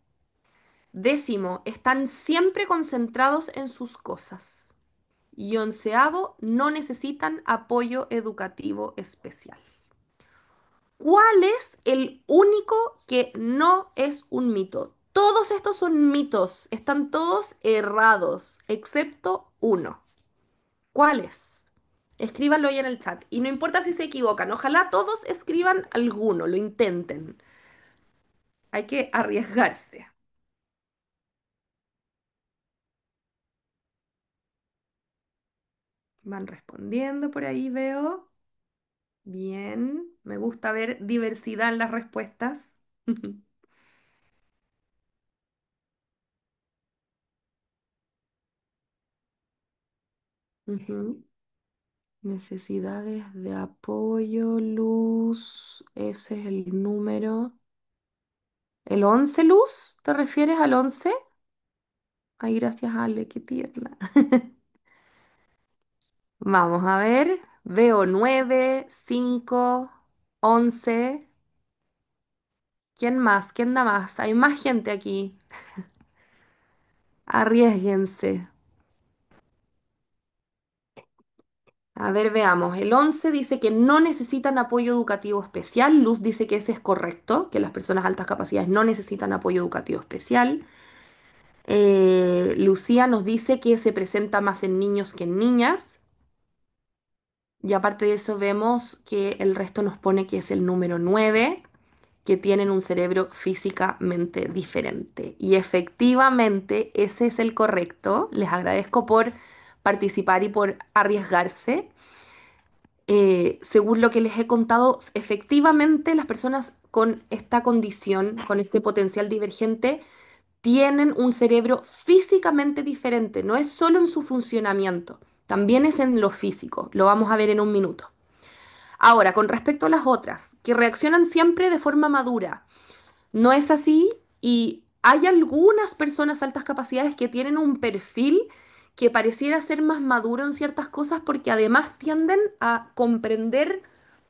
Décimo, están siempre concentrados en sus cosas. Y onceavo, no necesitan apoyo educativo especial. ¿Cuál es el único que no es un mito? Todos estos son mitos, están todos errados, excepto uno. ¿Cuál es? Escríbanlo ahí en el chat. Y no importa si se equivocan, ojalá todos escriban alguno, lo intenten. Hay que arriesgarse. Van respondiendo por ahí, veo. Bien, me gusta ver diversidad en las respuestas. Ujú. Necesidades de apoyo, Luz, ese es el número. ¿El 11, Luz? ¿Te refieres al 11? Ay, gracias, Ale, qué tierna. Vamos a ver, veo 9, 5, 11. ¿Quién más? ¿Quién da más? Hay más gente aquí. Arriésguense. A ver, veamos. El 11 dice que no necesitan apoyo educativo especial. Luz dice que ese es correcto, que las personas de altas capacidades no necesitan apoyo educativo especial. Lucía nos dice que se presenta más en niños que en niñas. Y aparte de eso vemos que el resto nos pone que es el número 9, que tienen un cerebro físicamente diferente. Y efectivamente ese es el correcto. Les agradezco por participar y por arriesgarse. Según lo que les he contado, efectivamente las personas con esta condición, con este potencial divergente, tienen un cerebro físicamente diferente. No es solo en su funcionamiento, también es en lo físico. Lo vamos a ver en un minuto. Ahora, con respecto a las otras, que reaccionan siempre de forma madura. No es así y hay algunas personas altas capacidades que tienen un perfil que pareciera ser más maduro en ciertas cosas porque además tienden a comprender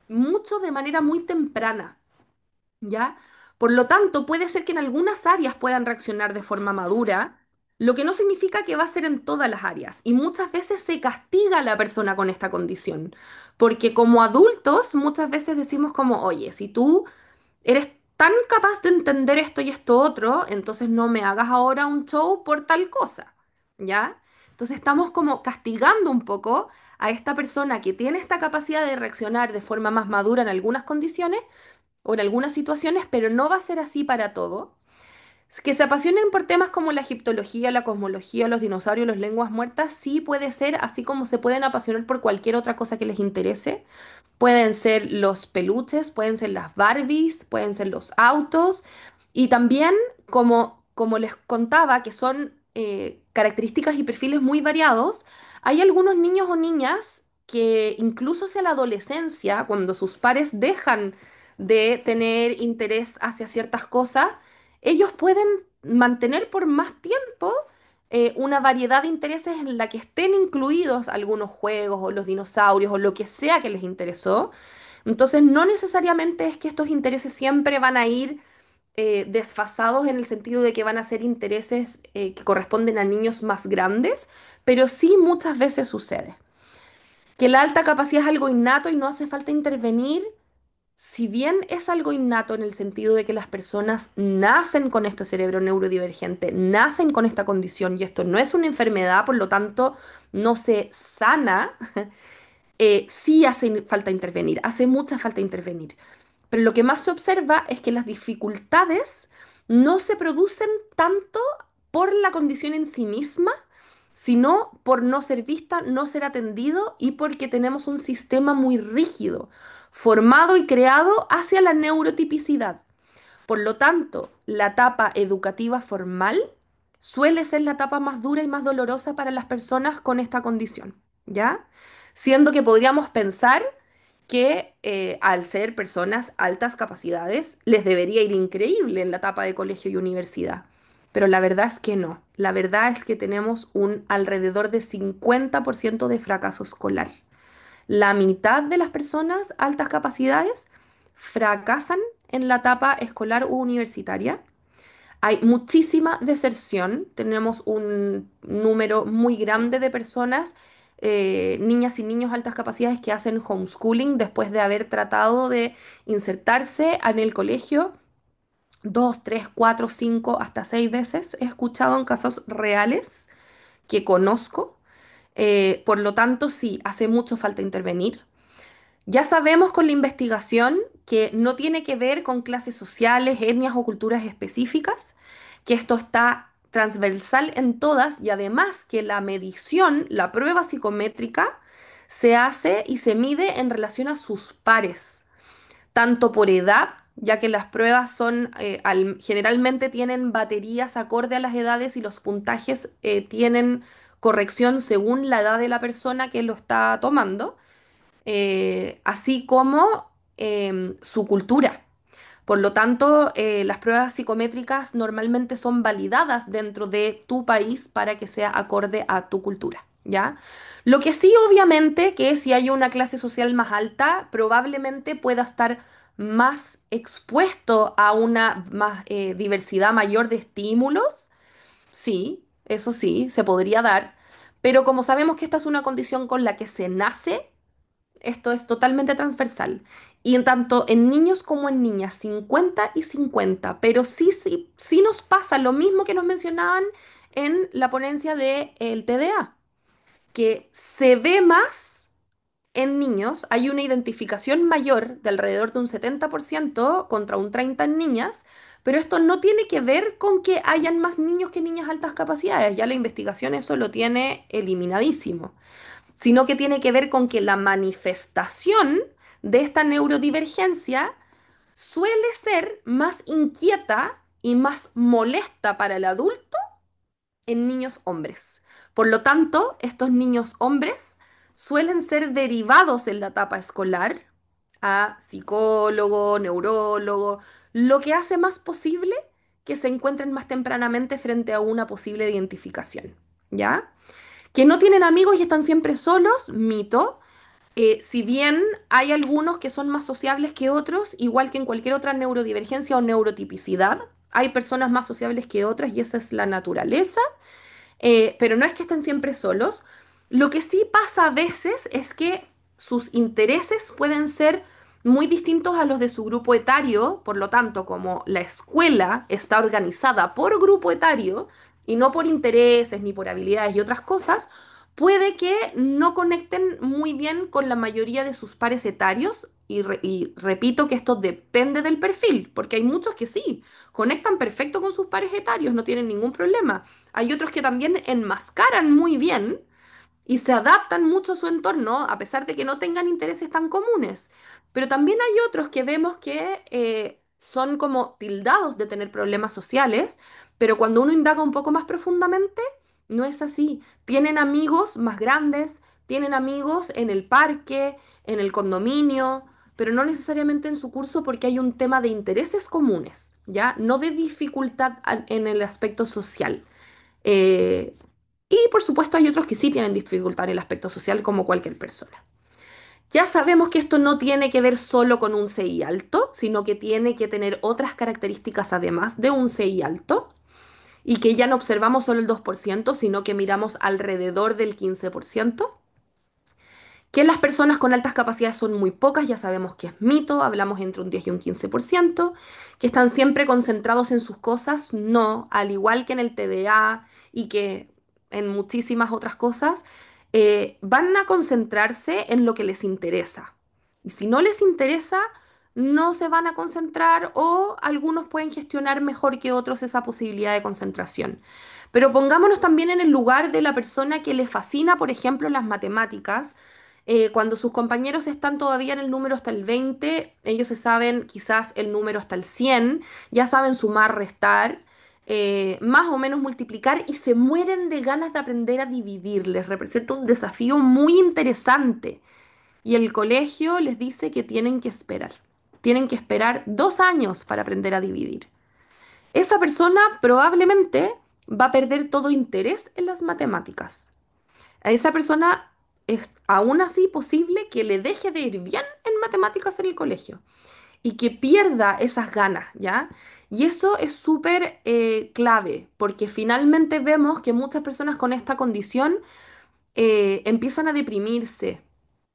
mucho de manera muy temprana, ¿ya? Por lo tanto, puede ser que en algunas áreas puedan reaccionar de forma madura, lo que no significa que va a ser en todas las áreas. Y muchas veces se castiga a la persona con esta condición, porque como adultos muchas veces decimos como, oye, si tú eres tan capaz de entender esto y esto otro, entonces no me hagas ahora un show por tal cosa, ¿ya? Entonces estamos como castigando un poco a esta persona que tiene esta capacidad de reaccionar de forma más madura en algunas condiciones o en algunas situaciones, pero no va a ser así para todo. Que se apasionen por temas como la egiptología, la cosmología, los dinosaurios, las lenguas muertas, sí puede ser, así como se pueden apasionar por cualquier otra cosa que les interese. Pueden ser los peluches, pueden ser las Barbies, pueden ser los autos. Y también, como les contaba, que son características y perfiles muy variados, hay algunos niños o niñas que incluso hacia la adolescencia, cuando sus pares dejan de tener interés hacia ciertas cosas, ellos pueden mantener por más tiempo una variedad de intereses en la que estén incluidos algunos juegos o los dinosaurios o lo que sea que les interesó. Entonces, no necesariamente es que estos intereses siempre van a ir desfasados en el sentido de que van a ser intereses que corresponden a niños más grandes, pero sí muchas veces sucede. Que la alta capacidad es algo innato y no hace falta intervenir, si bien es algo innato en el sentido de que las personas nacen con este cerebro neurodivergente, nacen con esta condición y esto no es una enfermedad, por lo tanto no se sana, sí hace falta intervenir, hace mucha falta intervenir. Pero lo que más se observa es que las dificultades no se producen tanto por la condición en sí misma, sino por no ser vista, no ser atendido y porque tenemos un sistema muy rígido, formado y creado hacia la neurotipicidad. Por lo tanto, la etapa educativa formal suele ser la etapa más dura y más dolorosa para las personas con esta condición, ¿ya? Siendo que podríamos pensar que al ser personas altas capacidades les debería ir increíble en la etapa de colegio y universidad. Pero la verdad es que no. La verdad es que tenemos un alrededor de 50% de fracaso escolar. La mitad de las personas altas capacidades fracasan en la etapa escolar u universitaria. Hay muchísima deserción, tenemos un número muy grande de personas niñas y niños altas capacidades que hacen homeschooling después de haber tratado de insertarse en el colegio 2, 3, 4, 5, hasta 6 veces. He escuchado en casos reales que conozco. Por lo tanto, sí, hace mucho falta intervenir. Ya sabemos con la investigación que no tiene que ver con clases sociales, etnias o culturas específicas, que esto está transversal en todas y además que la medición, la prueba psicométrica, se hace y se mide en relación a sus pares, tanto por edad, ya que las pruebas son, generalmente tienen baterías acorde a las edades y los puntajes tienen corrección según la edad de la persona que lo está tomando, así como su cultura. Por lo tanto, las pruebas psicométricas normalmente son validadas dentro de tu país para que sea acorde a tu cultura, ¿ya? Lo que sí, obviamente, que si hay una clase social más alta, probablemente pueda estar más expuesto a una más, diversidad mayor de estímulos. Sí, eso sí, se podría dar. Pero como sabemos que esta es una condición con la que se nace, esto es totalmente transversal. Y en tanto en niños como en niñas, 50 y 50. Pero sí, sí, sí nos pasa lo mismo que nos mencionaban en la ponencia del TDA, que se ve más en niños, hay una identificación mayor de alrededor de un 70% contra un 30% en niñas, pero esto no tiene que ver con que hayan más niños que niñas altas capacidades. Ya la investigación eso lo tiene eliminadísimo, sino que tiene que ver con que la manifestación de esta neurodivergencia suele ser más inquieta y más molesta para el adulto en niños hombres. Por lo tanto, estos niños hombres suelen ser derivados en la etapa escolar a psicólogo, neurólogo, lo que hace más posible que se encuentren más tempranamente frente a una posible identificación, ¿ya? Que no tienen amigos y están siempre solos, mito. Si bien hay algunos que son más sociables que otros, igual que en cualquier otra neurodivergencia o neurotipicidad, hay personas más sociables que otras y esa es la naturaleza, pero no es que estén siempre solos. Lo que sí pasa a veces es que sus intereses pueden ser muy distintos a los de su grupo etario, por lo tanto, como la escuela está organizada por grupo etario y no por intereses ni por habilidades y otras cosas, puede que no conecten muy bien con la mayoría de sus pares etarios y repito que esto depende del perfil, porque hay muchos que sí, conectan perfecto con sus pares etarios, no tienen ningún problema. Hay otros que también enmascaran muy bien y se adaptan mucho a su entorno, a pesar de que no tengan intereses tan comunes. Pero también hay otros que vemos que son como tildados de tener problemas sociales, pero cuando uno indaga un poco más profundamente, no es así. Tienen amigos más grandes, tienen amigos en el parque, en el condominio, pero no necesariamente en su curso porque hay un tema de intereses comunes, ¿ya? No de dificultad en el aspecto social. Eh, y por supuesto hay otros que sí tienen dificultad en el aspecto social como cualquier persona. Ya sabemos que esto no tiene que ver solo con un CI alto, sino que tiene que tener otras características además de un CI alto y que ya no observamos solo el 2%, sino que miramos alrededor del 15%. Que las personas con altas capacidades son muy pocas, ya sabemos que es mito, hablamos entre un 10 y un 15%, que están siempre concentrados en sus cosas, no, al igual que en el TDA y que en muchísimas otras cosas, van a concentrarse en lo que les interesa. Y si no les interesa, no se van a concentrar o algunos pueden gestionar mejor que otros esa posibilidad de concentración. Pero pongámonos también en el lugar de la persona que le fascina, por ejemplo, las matemáticas. Cuando sus compañeros están todavía en el número hasta el 20, ellos se saben quizás el número hasta el 100, ya saben sumar, restar, más o menos multiplicar y se mueren de ganas de aprender a dividir. Les representa un desafío muy interesante. Y el colegio les dice que tienen que esperar. Tienen que esperar 2 años para aprender a dividir. Esa persona probablemente va a perder todo interés en las matemáticas. A esa persona es aún así posible que le deje de ir bien en matemáticas en el colegio y que pierda esas ganas, ¿ya? Y eso es súper clave, porque finalmente vemos que muchas personas con esta condición empiezan a deprimirse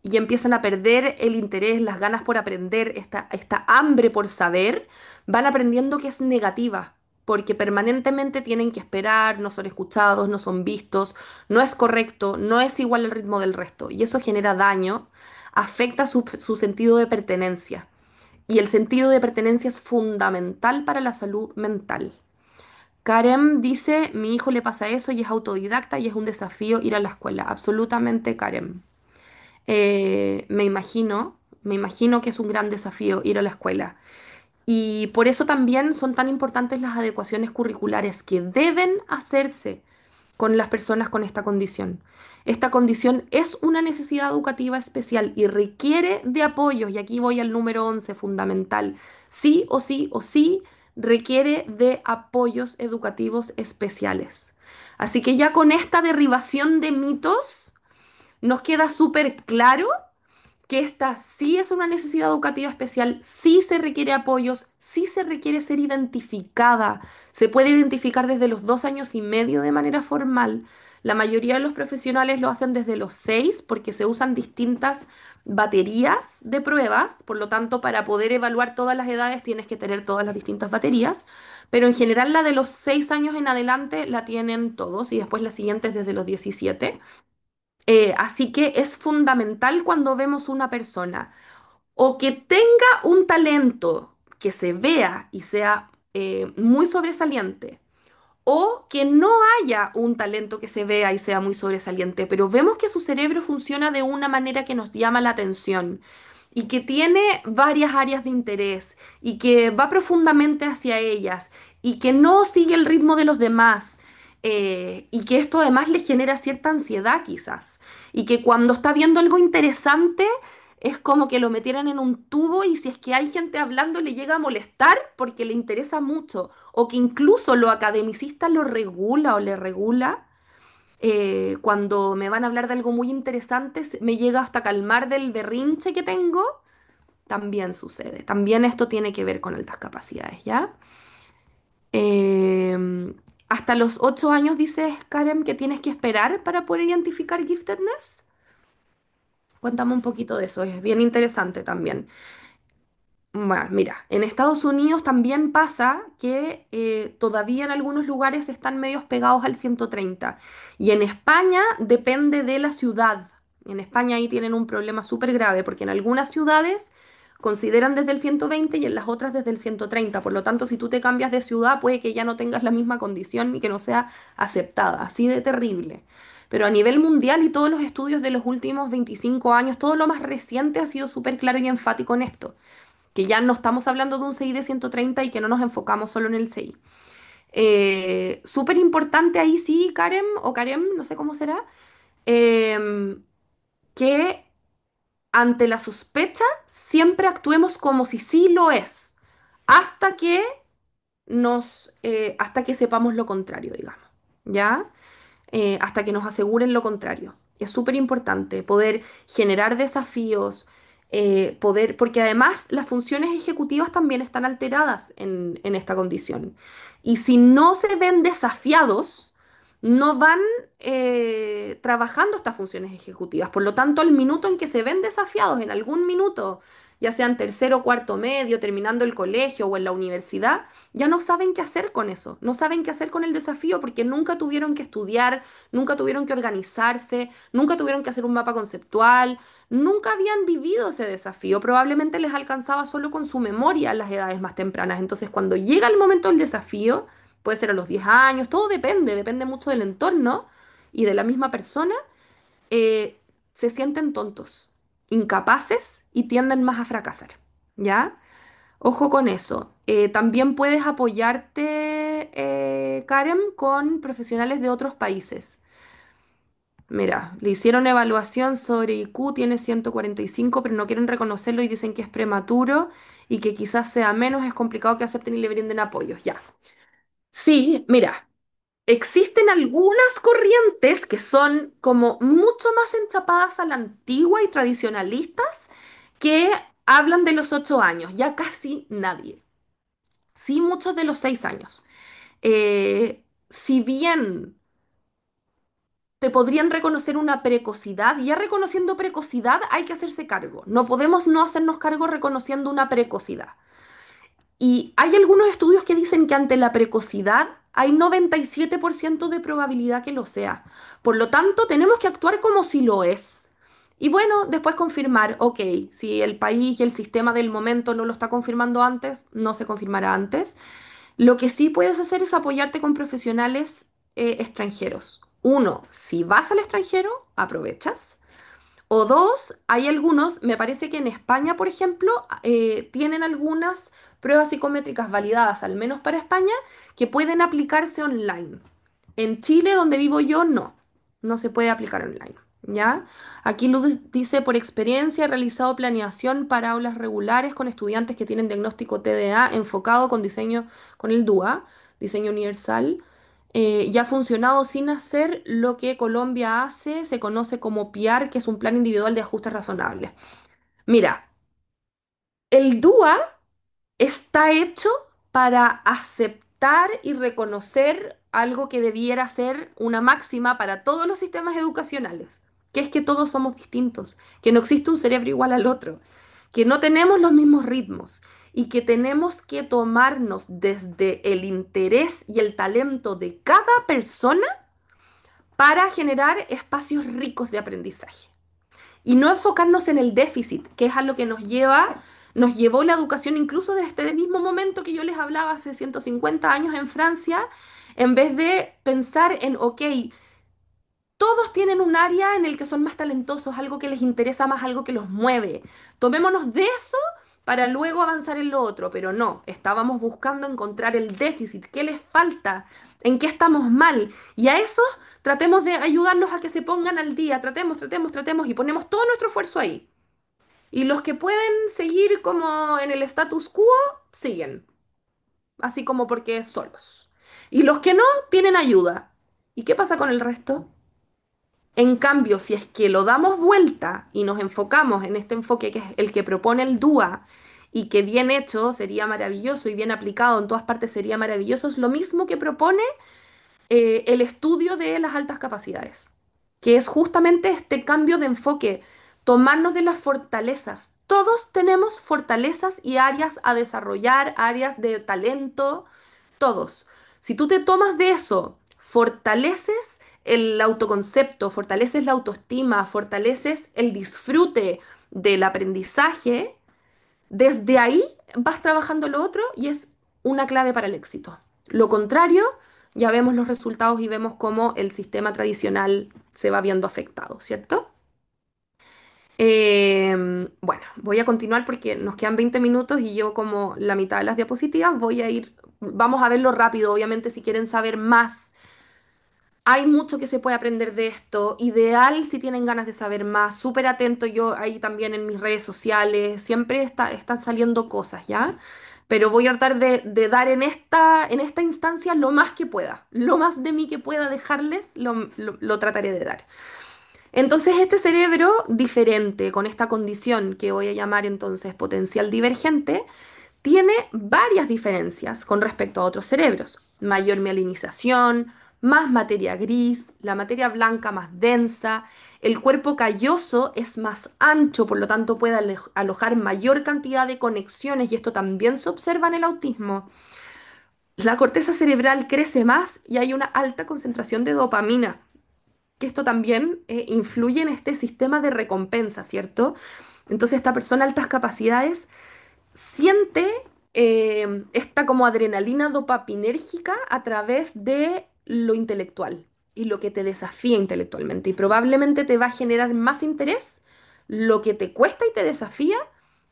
y empiezan a perder el interés, las ganas por aprender, esta hambre por saber, van aprendiendo que es negativa, porque permanentemente tienen que esperar, no son escuchados, no son vistos, no es correcto, no es igual al ritmo del resto, y eso genera daño, afecta su sentido de pertenencia. Y el sentido de pertenencia es fundamental para la salud mental. Karen dice, mi hijo le pasa eso y es autodidacta y es un desafío ir a la escuela. Absolutamente, Karen. Me imagino que es un gran desafío ir a la escuela. Y por eso también son tan importantes las adecuaciones curriculares que deben hacerse con las personas con esta condición. Esta condición es una necesidad educativa especial y requiere de apoyos, y aquí voy al número 11 fundamental. Sí o sí o sí requiere de apoyos educativos especiales. Así que ya con esta derribación de mitos, nos queda súper claro que esta sí es una necesidad educativa especial, sí se requiere apoyos, sí se requiere ser identificada. Se puede identificar desde los 2 años y medio de manera formal. La mayoría de los profesionales lo hacen desde los 6 porque se usan distintas baterías de pruebas. Por lo tanto, para poder evaluar todas las edades tienes que tener todas las distintas baterías. Pero en general la de los 6 años en adelante la tienen todos y después las siguientes desde los 17. Así que es fundamental cuando vemos una persona o que tenga un talento que se vea y sea muy sobresaliente, o que no haya un talento que se vea y sea muy sobresaliente, pero vemos que su cerebro funciona de una manera que nos llama la atención y que tiene varias áreas de interés y que va profundamente hacia ellas y que no sigue el ritmo de los demás. Y que esto además le genera cierta ansiedad quizás. Y que cuando está viendo algo interesante es como que lo metieran en un tubo y si es que hay gente hablando le llega a molestar porque le interesa mucho o que incluso lo academicista lo regula o le regula. Cuando me van a hablar de algo muy interesante me llega hasta calmar del berrinche que tengo. También sucede. También esto tiene que ver con altas capacidades, ¿ya? Hasta los 8 años dices, Karen, que tienes que esperar para poder identificar giftedness. Cuéntame un poquito de eso, es bien interesante también. Bueno, mira, en Estados Unidos también pasa que todavía en algunos lugares están medios pegados al 130. Y en España depende de la ciudad. En España ahí tienen un problema súper grave porque en algunas ciudades consideran desde el 120 y en las otras desde el 130. Por lo tanto, si tú te cambias de ciudad, puede que ya no tengas la misma condición y que no sea aceptada. Así de terrible. Pero a nivel mundial y todos los estudios de los últimos 25 años, todo lo más reciente ha sido súper claro y enfático en esto, que ya no estamos hablando de un CI de 130 y que no nos enfocamos solo en el CI. Súper importante ahí sí, Karen, o Karen, no sé cómo será, em, que ante la sospecha siempre actuemos como si sí lo es, hasta que hasta que sepamos lo contrario, digamos, ¿ya? Hasta que nos aseguren lo contrario. Es súper importante poder generar desafíos, porque además las funciones ejecutivas también están alteradas en esta condición. Y si no se ven desafiados, no van trabajando estas funciones ejecutivas. Por lo tanto, el minuto en que se ven desafiados, en algún minuto, ya sea en tercero, cuarto medio, terminando el colegio o en la universidad, ya no saben qué hacer con eso, no saben qué hacer con el desafío porque nunca tuvieron que estudiar, nunca tuvieron que organizarse, nunca tuvieron que hacer un mapa conceptual, nunca habían vivido ese desafío, probablemente les alcanzaba solo con su memoria a las edades más tempranas. Entonces, cuando llega el momento del desafío, puede ser a los 10 años, todo depende, depende mucho del entorno y de la misma persona, eh, se sienten tontos, incapaces y tienden más a fracasar, ¿ya? Ojo con eso. También puedes apoyarte, Karen, con profesionales de otros países. Mira, le hicieron evaluación sobre IQ, tiene 145, pero no quieren reconocerlo y dicen que es prematuro y que quizás sea menos, es complicado que acepten y le brinden apoyos. Ya. Sí, mira, existen algunas corrientes que son como mucho más enchapadas a la antigua y tradicionalistas que hablan de los 8 años, ya casi nadie. Sí, muchos de los 6 años. Si bien te podrían reconocer una precocidad. Ya reconociendo precocidad hay que hacerse cargo. No podemos no hacernos cargo reconociendo una precocidad. Y hay algunos estudios que dicen que ante la precocidad hay 97% de probabilidad que lo sea. Por lo tanto, tenemos que actuar como si lo es. Y bueno, después confirmar, ok, si el país y el sistema del momento no lo está confirmando antes, no se confirmará antes. Lo que sí puedes hacer es apoyarte con profesionales extranjeros. Uno, si vas al extranjero, aprovechas. O dos, hay algunos, me parece que en España, por ejemplo, tienen algunas pruebas psicométricas validadas, al menos para España, que pueden aplicarse online. En Chile, donde vivo yo, no se puede aplicar online, ¿ya? Aquí Luz dice, por experiencia, he realizado planeación para aulas regulares con estudiantes que tienen diagnóstico TDA enfocado con diseño, con el DUA, diseño universal. Y ha funcionado sin hacer lo que Colombia hace, se conoce como PIAR, que es un plan individual de ajustes razonables. Mira, el DUA está hecho para aceptar y reconocer algo que debiera ser una máxima para todos los sistemas educacionales, que es que todos somos distintos, que no existe un cerebro igual al otro, que no tenemos los mismos ritmos y que tenemos que tomarnos desde el interés y el talento de cada persona para generar espacios ricos de aprendizaje y no enfocarnos en el déficit, que es a lo que nos llevó la educación incluso desde este mismo momento que yo les hablaba hace 150 años en Francia, en vez de pensar en, ok, todos tienen un área en el que son más talentosos, algo que les interesa más, algo que los mueve. Tomémonos de eso para luego avanzar en lo otro, pero no, estábamos buscando encontrar el déficit, qué les falta, en qué estamos mal, y a eso tratemos de ayudarlos a que se pongan al día, tratemos y ponemos todo nuestro esfuerzo ahí. Y los que pueden seguir como en el status quo, siguen, así como porque solos. Y los que no, tienen ayuda. ¿Y qué pasa con el resto? En cambio, si es que lo damos vuelta y nos enfocamos en este enfoque que es el que propone el DUA y que bien hecho sería maravilloso y bien aplicado en todas partes sería maravilloso, es lo mismo que propone el estudio de las altas capacidades, que es justamente este cambio de enfoque, tomarnos de las fortalezas. Todos tenemos fortalezas y áreas a desarrollar, áreas de talento, todos. Si tú te tomas de eso, fortaleces el autoconcepto, fortaleces la autoestima, fortaleces el disfrute del aprendizaje, desde ahí vas trabajando lo otro y es una clave para el éxito. Lo contrario, ya vemos los resultados y vemos cómo el sistema tradicional se va viendo afectado, ¿cierto? Bueno, voy a continuar porque nos quedan 20 minutos y yo como la mitad de las diapositivas voy a ir, vamos a verlo rápido, obviamente si quieren saber más. Hay mucho que se puede aprender de esto. Ideal si tienen ganas de saber más. Súper atento yo ahí también en mis redes sociales. Siempre están saliendo cosas, ¿ya? Pero voy a tratar de dar en esta instancia lo más que pueda. Lo más de mí que pueda dejarles, lo trataré de dar. Entonces, este cerebro diferente, con esta condición que voy a llamar entonces potencial divergente, tiene varias diferencias con respecto a otros cerebros. Mayor mielinización, más materia gris, la materia blanca más densa, el cuerpo calloso es más ancho, por lo tanto puede alojar mayor cantidad de conexiones y esto también se observa en el autismo. La corteza cerebral crece más y hay una alta concentración de dopamina, que esto también influye en este sistema de recompensa, ¿cierto? Entonces esta persona de altas capacidades siente esta como adrenalina dopapinérgica a través de lo intelectual y lo que te desafía intelectualmente. Y probablemente te va a generar más interés lo que te cuesta y te desafía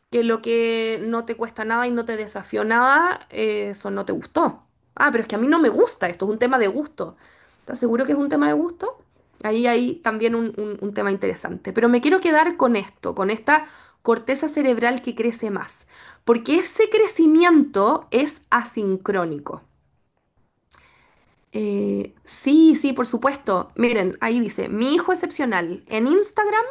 que lo que no te cuesta nada y no te desafió nada, eso no te gustó. Ah, pero es que a mí no me gusta esto, es un tema de gusto. ¿Estás seguro que es un tema de gusto? Ahí hay también un tema interesante. Pero me quiero quedar con esto, con esta corteza cerebral que crece más, porque ese crecimiento es asincrónico. Sí, sí, por supuesto. Miren, ahí dice, mi hijo excepcional. En Instagram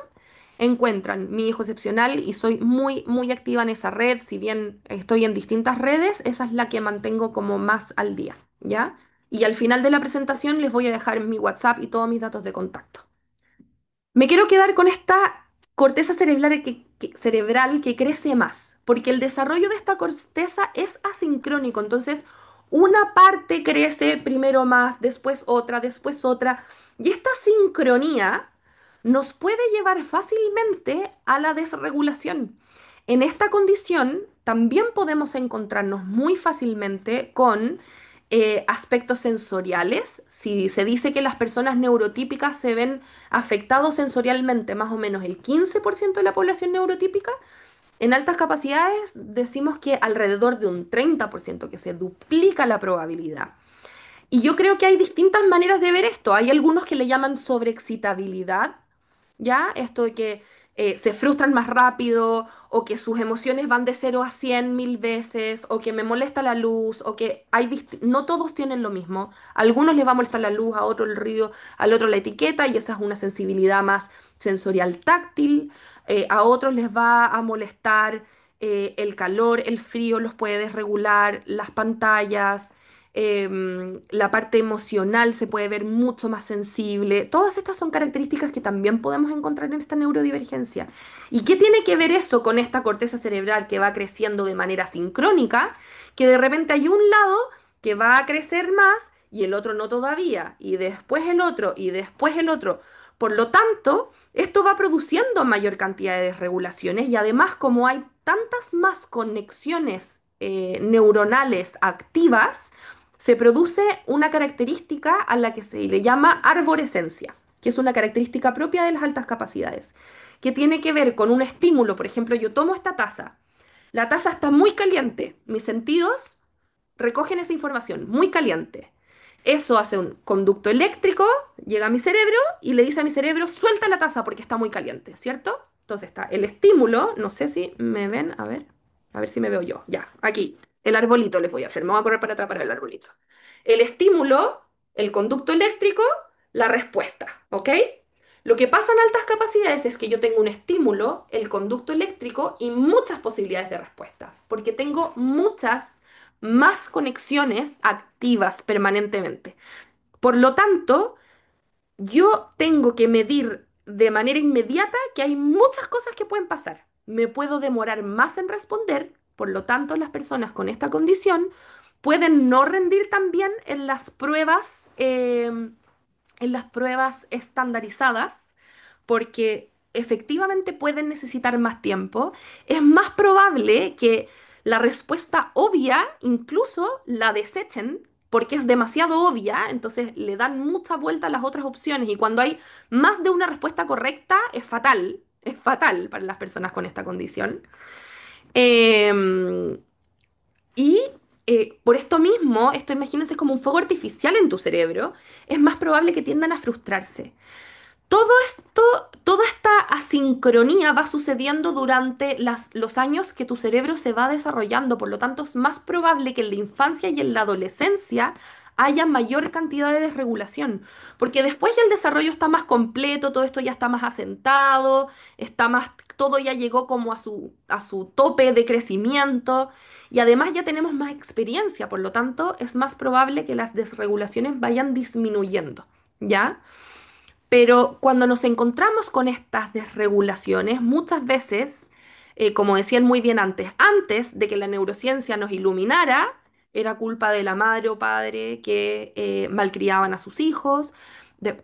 encuentran mi hijo excepcional y soy muy, muy activa en esa red. Si bien estoy en distintas redes, esa es la que mantengo como más al día, ¿ya? Y al final de la presentación les voy a dejar mi WhatsApp y todos mis datos de contacto. Me quiero quedar con esta corteza cerebral cerebral que crece más, porque el desarrollo de esta corteza es asincrónico, entonces una parte crece primero más, después otra, y esta sincronía nos puede llevar fácilmente a la desregulación. En esta condición también podemos encontrarnos muy fácilmente con aspectos sensoriales. Si se dice que las personas neurotípicas se ven afectados sensorialmente, más o menos el 15% de la población neurotípica, en altas capacidades decimos que alrededor de un 30%, que se duplica la probabilidad. Y yo creo que hay distintas maneras de ver esto. Hay algunos que le llaman sobreexcitabilidad, ¿ya? Esto de que se frustran más rápido, o que sus emociones van de 0 a 100 1000 veces, o que me molesta la luz, o que no todos tienen lo mismo. A algunos les va a molestar la luz, a otro el ruido, al otro la etiqueta, y esa es una sensibilidad más sensorial táctil. A otros les va a molestar el calor, el frío los puede desregular, las pantallas, la parte emocional se puede ver mucho más sensible. Todas estas son características que también podemos encontrar en esta neurodivergencia. ¿Y qué tiene que ver eso con esta corteza cerebral que va creciendo de manera sincrónica? Que de repente hay un lado que va a crecer más y el otro no todavía, y después el otro, y después el otro. Por lo tanto, esto va produciendo mayor cantidad de desregulaciones, y además, como hay tantas más conexiones neuronales activas, se produce una característica a la que se le llama arborescencia, que es una característica propia de las altas capacidades, que tiene que ver con un estímulo. Por ejemplo, yo tomo esta taza, la taza está muy caliente, mis sentidos recogen esa información, muy caliente. Eso hace un conducto eléctrico, llega a mi cerebro y le dice a mi cerebro, suelta la taza porque está muy caliente, ¿cierto? Entonces está el estímulo, no sé si me ven, a ver si me veo yo. Ya, aquí, el arbolito les voy a hacer, me voy a correr para atrás para el arbolito. El estímulo, el conducto eléctrico, la respuesta, ¿ok? Lo que pasa en altas capacidades es que yo tengo un estímulo, el conducto eléctrico, y muchas posibilidades de respuesta, porque tengo muchas más conexiones activas permanentemente. Por lo tanto, yo tengo que medir de manera inmediata que hay muchas cosas que pueden pasar. Me puedo demorar más en responder, por lo tanto, las personas con esta condición pueden no rendir tan bien en las pruebas estandarizadas, porque efectivamente pueden necesitar más tiempo. Es más probable que la respuesta obvia incluso la desechen porque es demasiado obvia, entonces le dan mucha vuelta a las otras opciones, y cuando hay más de una respuesta correcta es fatal para las personas con esta condición. Em, y por esto mismo, esto imagínense es como un fuego artificial en tu cerebro, es más probable que tiendan a frustrarse. Todo esto, toda esta asincronía va sucediendo durante los años que tu cerebro se va desarrollando. Por lo tanto, es más probable que en la infancia y en la adolescencia haya mayor cantidad de desregulación, porque después ya el desarrollo está más completo, todo esto ya está más asentado, todo ya llegó como a su tope de crecimiento, y además ya tenemos más experiencia. Por lo tanto, es más probable que las desregulaciones vayan disminuyendo, ¿ya? Pero cuando nos encontramos con estas desregulaciones, muchas veces, como decían muy bien antes de que la neurociencia nos iluminara, era culpa de la madre o padre que malcriaban a sus hijos,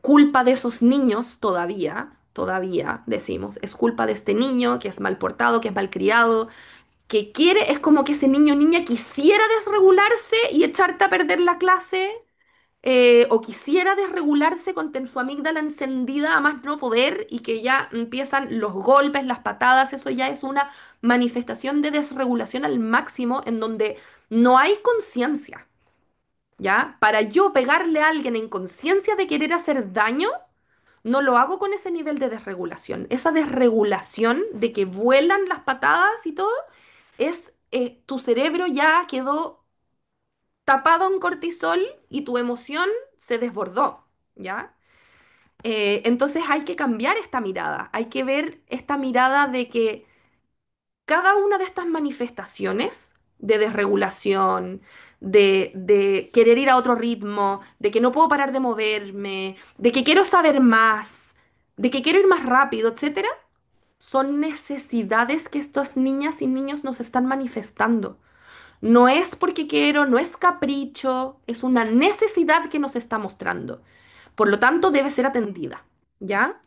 culpa de esos niños todavía decimos, es culpa de este niño que es mal portado, que es malcriado, que quiere, es como que ese niño o niña quisiera desregularse y echarte a perder la clase, o quisiera desregularse con su amígdala encendida a más no poder, y que ya empiezan los golpes, las patadas. Eso ya es una manifestación de desregulación al máximo, en donde no hay conciencia, ¿ya? Para yo pegarle a alguien en conciencia de querer hacer daño, no lo hago con ese nivel de desregulación. Esa desregulación de que vuelan las patadas y todo, es tu cerebro ya quedó tapado en cortisol y tu emoción se desbordó, ¿ya? Entonces hay que cambiar esta mirada, hay que ver esta mirada de que cada una de estas manifestaciones de desregulación, de querer ir a otro ritmo, de que no puedo parar de moverme, de que quiero saber más, de que quiero ir más rápido, etcétera, son necesidades que estas niñas y niños nos están manifestando. No es porque quiero, no es capricho, es una necesidad que nos está mostrando. Por lo tanto, debe ser atendida, ¿ya?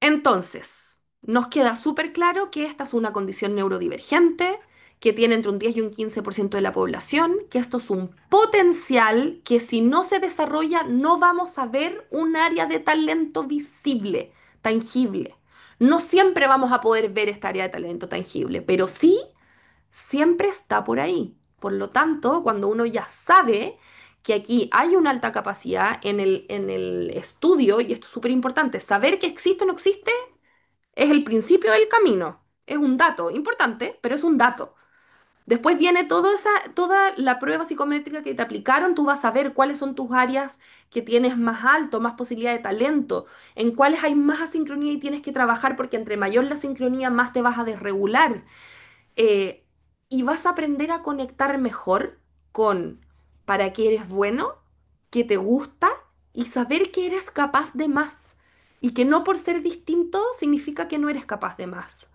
Entonces, nos queda súper claro que esta es una condición neurodivergente, que tiene entre un 10 y un 15% de la población, que esto es un potencial que si no se desarrolla no vamos a ver un área de talento visible, tangible. No siempre vamos a poder ver esta área de talento tangible, pero sí siempre está por ahí. Por lo tanto, cuando uno ya sabe que aquí hay una alta capacidad en el estudio, y esto es súper importante, saber que existe o no existe es el principio del camino. Es un dato importante, pero es un dato. Después viene toda la prueba psicométrica que te aplicaron, tú vas a ver cuáles son tus áreas que tienes más alto, más posibilidad de talento, en cuáles hay más asincronía y tienes que trabajar porque entre mayor la sincronía más te vas a desregular. Eh, y vas a aprender a conectar mejor con para qué eres bueno, qué te gusta y saber que eres capaz de más. Y que no por ser distinto significa que no eres capaz de más.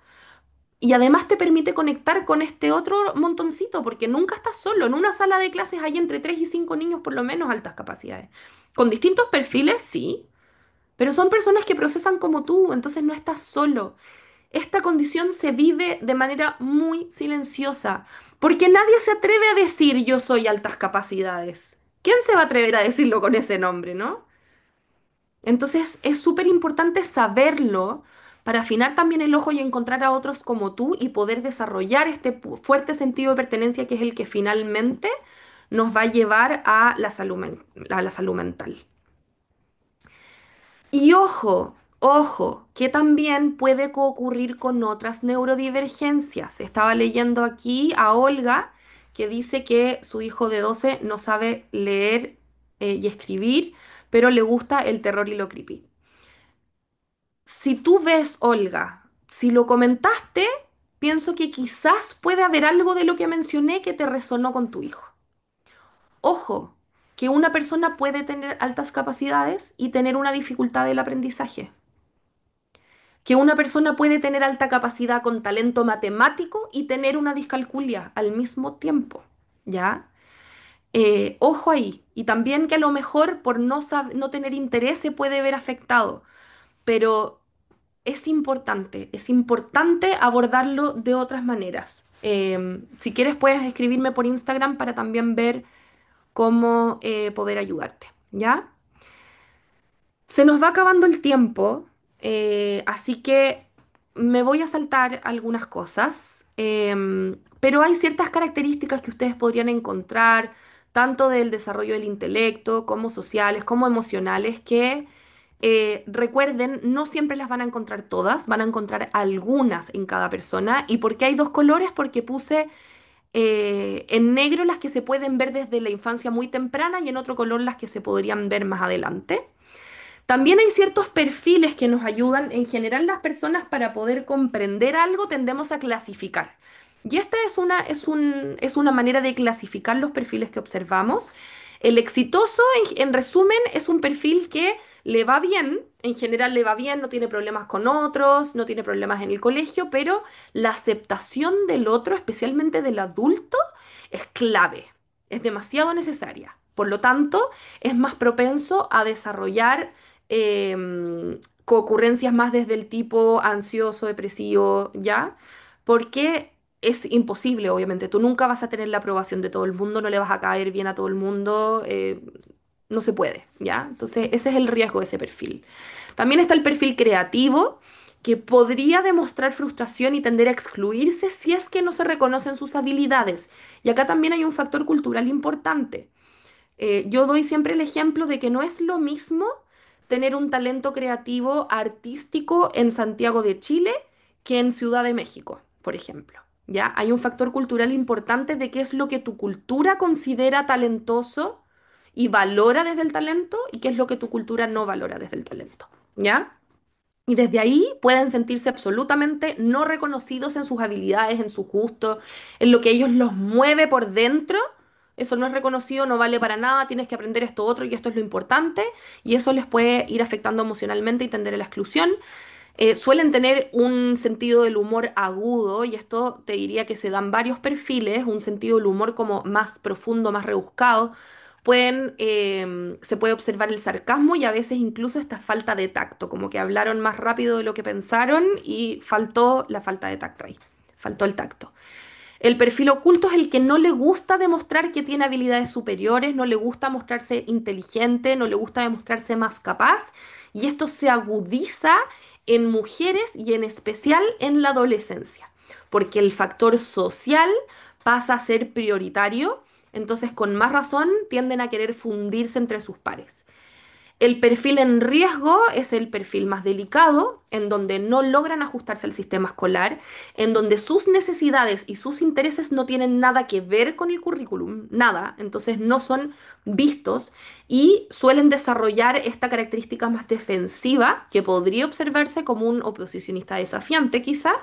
Y además te permite conectar con este otro montoncito, porque nunca estás solo. En una sala de clases hay entre 3 y 5 niños por lo menos altas capacidades. Con distintos perfiles, sí, pero son personas que procesan como tú, entonces no estás solo. Esta condición se vive de manera muy silenciosa, porque nadie se atreve a decir yo soy altas capacidades. ¿Quién se va a atrever a decirlo con ese nombre, no? Entonces es súper importante saberlo para afinar también el ojo y encontrar a otros como tú y poder desarrollar este fuerte sentido de pertenencia que es el que finalmente nos va a llevar a la a la salud mental. Y ojo, ojo, que también puede ocurrir con otras neurodivergencias. Estaba leyendo aquí a Olga que dice que su hijo de 12 no sabe leer y escribir, pero le gusta el terror y lo creepy. Si tú ves, Olga, si lo comentaste, pienso que quizás puede haber algo de lo que mencioné que te resonó con tu hijo. Ojo, que una persona puede tener altas capacidades y tener una dificultad del aprendizaje. Que una persona puede tener alta capacidad con talento matemático y tener una discalculia al mismo tiempo, ¿ya? Ojo ahí. Y también que a lo mejor por no tener interés se puede ver afectado, pero es importante abordarlo de otras maneras. Si quieres puedes escribirme por Instagram para también ver cómo poder ayudarte, ¿ya? Se nos va acabando el tiempo, así que me voy a saltar algunas cosas, pero hay ciertas características que ustedes podrían encontrar, tanto del desarrollo del intelecto, como sociales, como emocionales, que recuerden, no siempre las van a encontrar todas, van a encontrar algunas en cada persona. ¿Y por qué hay dos colores? Porque puse en negro las que se pueden ver desde la infancia muy temprana y en otro color las que se podrían ver más adelante. También hay ciertos perfiles que nos ayudan. En general, las personas para poder comprender algo tendemos a clasificar. Y esta es una manera de clasificar los perfiles que observamos. El exitoso, en resumen, es un perfil que le va bien, en general le va bien, no tiene problemas con otros, no tiene problemas en el colegio, pero la aceptación del otro, especialmente del adulto, es clave, es demasiado necesaria. Por lo tanto, es más propenso a desarrollar concurrencias más desde el tipo ansioso, depresivo, ¿ya? Porque es imposible, obviamente. Tú nunca vas a tener la aprobación de todo el mundo, no le vas a caer bien a todo el mundo, no se puede, ¿ya? Entonces, ese es el riesgo de ese perfil. También está el perfil creativo, que podría demostrar frustración y tender a excluirse si es que no se reconocen sus habilidades. Y acá también hay un factor cultural importante. Yo doy siempre el ejemplo de que no es lo mismo tener un talento creativo artístico en Santiago de Chile que en Ciudad de México, por ejemplo. ¿Ya? Hay un factor cultural importante de qué es lo que tu cultura considera talentoso y valora desde el talento y qué es lo que tu cultura no valora desde el talento. ¿Ya? Y desde ahí pueden sentirse absolutamente no reconocidos en sus habilidades, en sus gustos, en lo que ellos los mueve por dentro. Eso no es reconocido, no vale para nada, tienes que aprender esto otro y esto es lo importante. Y eso les puede ir afectando emocionalmente y tender a la exclusión. Suelen tener un sentido del humor agudo y esto te diría que se dan varios perfiles, un sentido del humor como más profundo, más rebuscado. Se puede observar el sarcasmo y a veces incluso esta falta de tacto, como que hablaron más rápido de lo que pensaron y faltó la falta de tacto ahí, faltó el tacto. El perfil oculto es el que no le gusta demostrar que tiene habilidades superiores, no le gusta mostrarse inteligente, no le gusta demostrarse más capaz, y esto se agudiza en mujeres y en especial en la adolescencia, porque el factor social pasa a ser prioritario, entonces con más razón tienden a querer fundirse entre sus pares. El perfil en riesgo es el perfil más delicado, en donde no logran ajustarse al sistema escolar, en donde sus necesidades y sus intereses no tienen nada que ver con el currículum, nada, entonces no son vistos y suelen desarrollar esta característica más defensiva que podría observarse como un oposicionista desafiante quizá.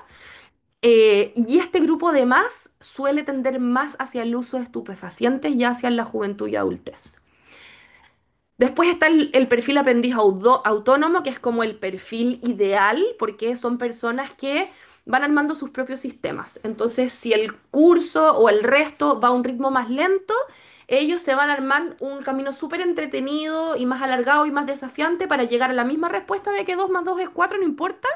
Y este grupo de más suele tender más hacia el uso de estupefacientes y hacia la juventud y adultez. Después está el perfil aprendiz autónomo, que es como el perfil ideal, porque son personas que van armando sus propios sistemas. Entonces, si el curso o el resto va a un ritmo más lento, ellos se van a armar un camino súper entretenido y más alargado y más desafiante para llegar a la misma respuesta de que 2 más 2 es 4, no importa,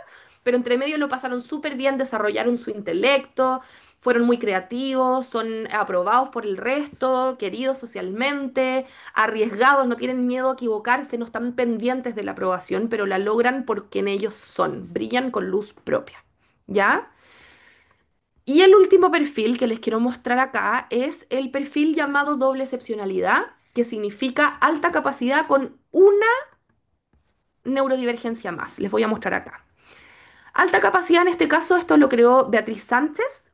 pero entre medio lo pasaron súper bien, desarrollaron su intelecto, fueron muy creativos, son aprobados por el resto, queridos socialmente, arriesgados, no tienen miedo a equivocarse, no están pendientes de la aprobación, pero la logran por quien ellos son, brillan con luz propia. ¿Ya? Y el último perfil que les quiero mostrar acá es el perfil llamado doble excepcionalidad, que significa alta capacidad con una neurodivergencia más. Les voy a mostrar acá. Alta capacidad en este caso, esto lo creó Beatriz Sánchez.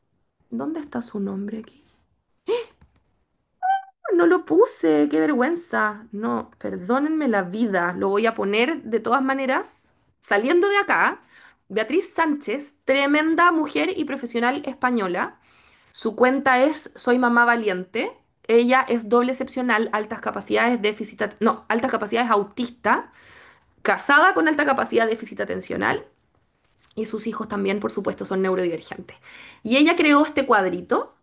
¿Dónde está su nombre aquí? No lo puse, qué vergüenza. No, perdónenme la vida. Lo voy a poner de todas maneras. Saliendo de acá, Beatriz Sánchez, tremenda mujer y profesional española. Su cuenta es Soy Mamá Valiente. Ella es doble excepcional, altas capacidades, no, altas capacidades autista, casada con alta capacidad de déficit atencional y sus hijos también, por supuesto, son neurodivergentes. Y ella creó este cuadrito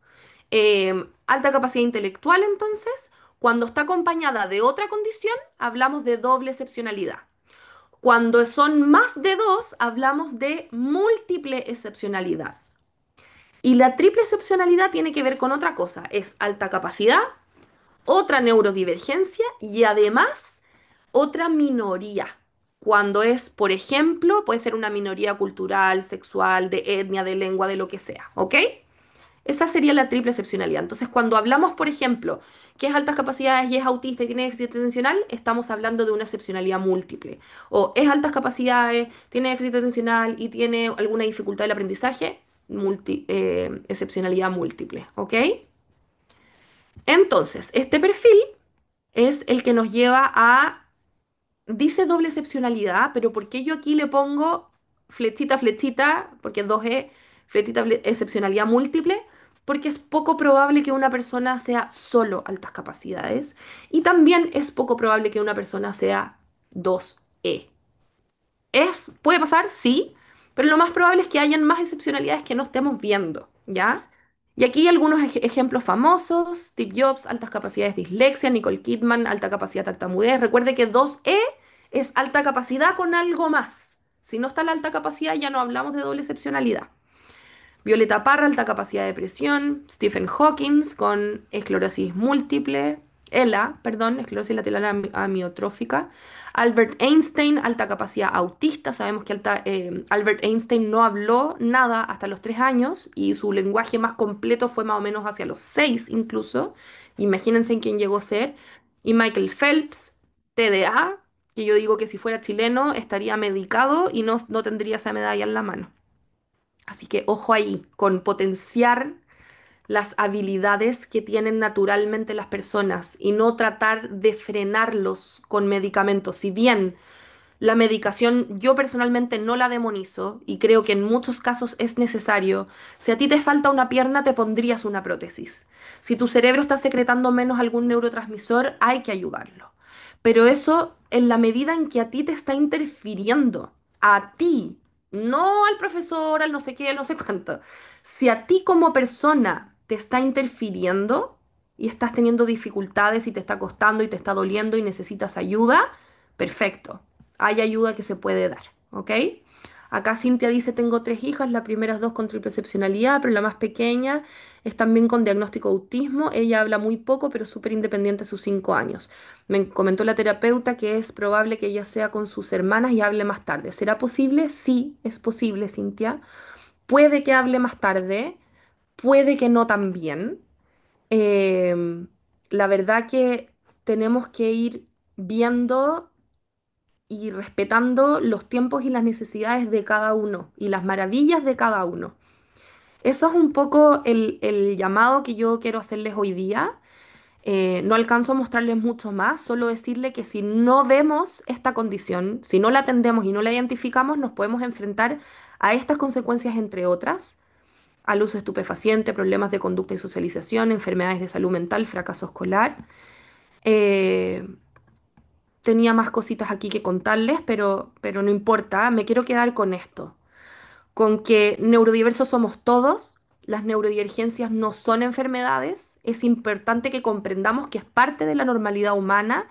alta capacidad intelectual, entonces, cuando está acompañada de otra condición, hablamos de doble excepcionalidad. Cuando son más de dos, hablamos de múltiple excepcionalidad. Y la triple excepcionalidad tiene que ver con otra cosa, es alta capacidad, otra neurodivergencia y además otra minoría. Cuando es, por ejemplo, puede ser una minoría cultural, sexual, de etnia, de lengua, de lo que sea, ¿ok? Esa sería la triple excepcionalidad. Entonces, cuando hablamos, por ejemplo, que es altas capacidades y es autista y tiene déficit atencional, estamos hablando de una excepcionalidad múltiple. O es altas capacidades, tiene déficit atencional y tiene alguna dificultad del aprendizaje, excepcionalidad múltiple. ¿Ok? Entonces, este perfil es el que nos lleva a dice doble excepcionalidad, pero ¿por qué yo aquí le pongo flechita, flechita? Porque 2E, flechita, excepcionalidad múltiple. Porque es poco probable que una persona sea solo altas capacidades. Y también es poco probable que una persona sea 2E. Puede pasar, sí, pero lo más probable es que hayan más excepcionalidades que no estemos viendo, ¿ya? Y aquí algunos ejemplos famosos: Steve Jobs, altas capacidades dislexia; Nicole Kidman, alta capacidad tartamudez. Recuerde que 2E es alta capacidad con algo más. Si no está la alta capacidad, ya no hablamos de doble excepcionalidad. Violeta Parra, alta capacidad de presión; Stephen Hawking con esclerosis múltiple, perdón, esclerosis lateral amiotrófica; Albert Einstein, alta capacidad autista. Sabemos que Albert Einstein no habló nada hasta los 3 años y su lenguaje más completo fue más o menos hacia los 6 incluso. Imagínense en quién llegó a ser. Y Michael Phelps, TDA, que yo digo que si fuera chileno estaría medicado y no tendría esa medalla en la mano. Así que ojo ahí con potenciar las habilidades que tienen naturalmente las personas y no tratar de frenarlos con medicamentos. Si bien La medicación yo personalmente no la demonizo y creo que en muchos casos es necesario. Si a ti te falta una pierna, te pondrías una prótesis. Si tu cerebro está secretando menos algún neurotransmisor, hay que ayudarlo. Pero eso en la medida en que a ti te está interfiriendo, a ti, no al profesor, al no sé qué, al no sé cuánto. Si a ti como persona te está interfiriendo y estás teniendo dificultades y te está costando y te está doliendo y necesitas ayuda, perfecto, hay ayuda que se puede dar, ¿ok? Acá Cintia dice, tengo tres hijas, las primeras dos con triple excepcionalidad, pero la más pequeña es también con diagnóstico de autismo. Ella habla muy poco, pero súper independiente a sus 5 años. Me comentó la terapeuta que es probable que ella sea con sus hermanas y hable más tarde. ¿Será posible? Sí, es posible, Cintia. Puede que hable más tarde, puede que no también. Em, la verdad que tenemos que ir viendo y respetando los tiempos y las necesidades de cada uno y las maravillas de cada uno. Eso es un poco el llamado que yo quiero hacerles hoy día. No alcanzo a mostrarles mucho más, solo decirle que si no vemos esta condición, si no la atendemos y no la identificamos, nos podemos enfrentar a estas consecuencias, entre otras, al uso de estupefaciente, problemas de conducta y socialización, enfermedades de salud mental, fracaso escolar. Eh, Tenía más cositas aquí que contarles, pero no importa, me quiero quedar con esto, con que neurodiversos somos todos, las neurodivergencias no son enfermedades, es importante que comprendamos que es parte de la normalidad humana.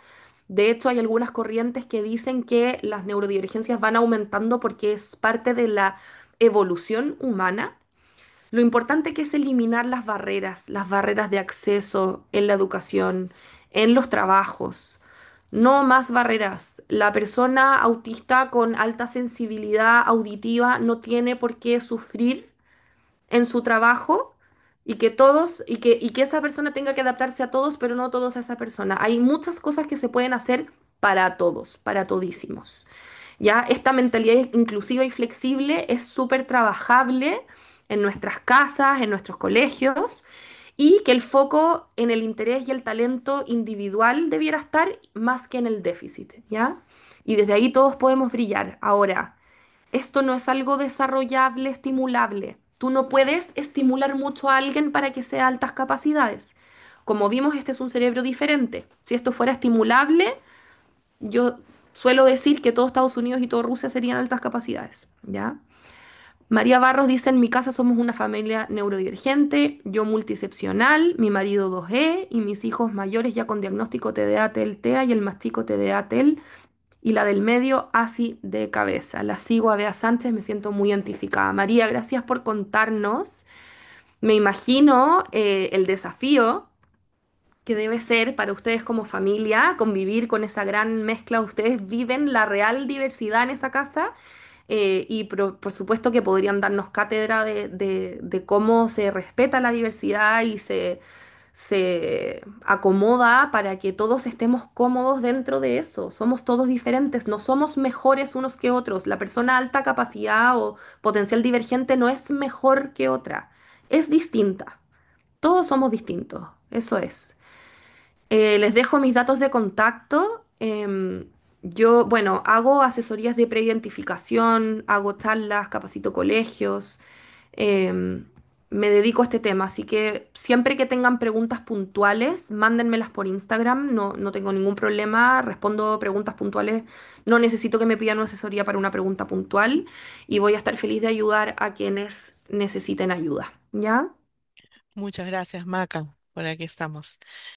De hecho, hay algunas corrientes que dicen que las neurodivergencias van aumentando porque es parte de la evolución humana. Lo importante que es eliminar las barreras de acceso en la educación, en los trabajos. No más barreras. La persona autista con alta sensibilidad auditiva no tiene por qué sufrir en su trabajo y que todos y que esa persona tenga que adaptarse a todos, pero no todos a esa persona. Hay muchas cosas que se pueden hacer para todos, para todísimos. Ya esta mentalidad inclusiva y flexible es súper trabajable en nuestras casas, en nuestros colegios, y que el foco en el interés y el talento individual debiera estar más que en el déficit, ¿ya? Y desde ahí todos podemos brillar. Ahora, esto no es algo desarrollable, estimulable. Tú no puedes estimular mucho a alguien para que sea altas capacidades. Como vimos, este es un cerebro diferente. Si esto fuera estimulable, yo suelo decir que todo Estados Unidos y todo Rusia serían altas capacidades, ¿ya? María Barros dice, en mi casa somos una familia neurodivergente, yo multiexcepcional, mi marido 2E y mis hijos mayores ya con diagnóstico TDA, TEL, TEA y el más chico TDA, TEL y la del medio así de cabeza. La sigo a Bea Sánchez, me siento muy identificada. María, gracias por contarnos. Me imagino el desafío que debe ser para ustedes como familia convivir con esa gran mezcla. Ustedes viven la real diversidad en esa casa y por supuesto que podrían darnos cátedra de cómo se respeta la diversidad y se acomoda para que todos estemos cómodos dentro de eso. Somos todos diferentes, no somos mejores unos que otros. La persona alta capacidad o potencial divergente no es mejor que otra, es distinta. Todos somos distintos, eso es. Les dejo mis datos de contacto. Yo, bueno, hago asesorías de preidentificación, hago charlas, capacito colegios, em, me dedico a este tema, así que siempre que tengan preguntas puntuales, mándenmelas por Instagram, no tengo ningún problema, respondo preguntas puntuales, no necesito que me pidan una asesoría para una pregunta puntual y voy a estar feliz de ayudar a quienes necesiten ayuda, ¿ya? Muchas gracias, Maca. Por aquí estamos.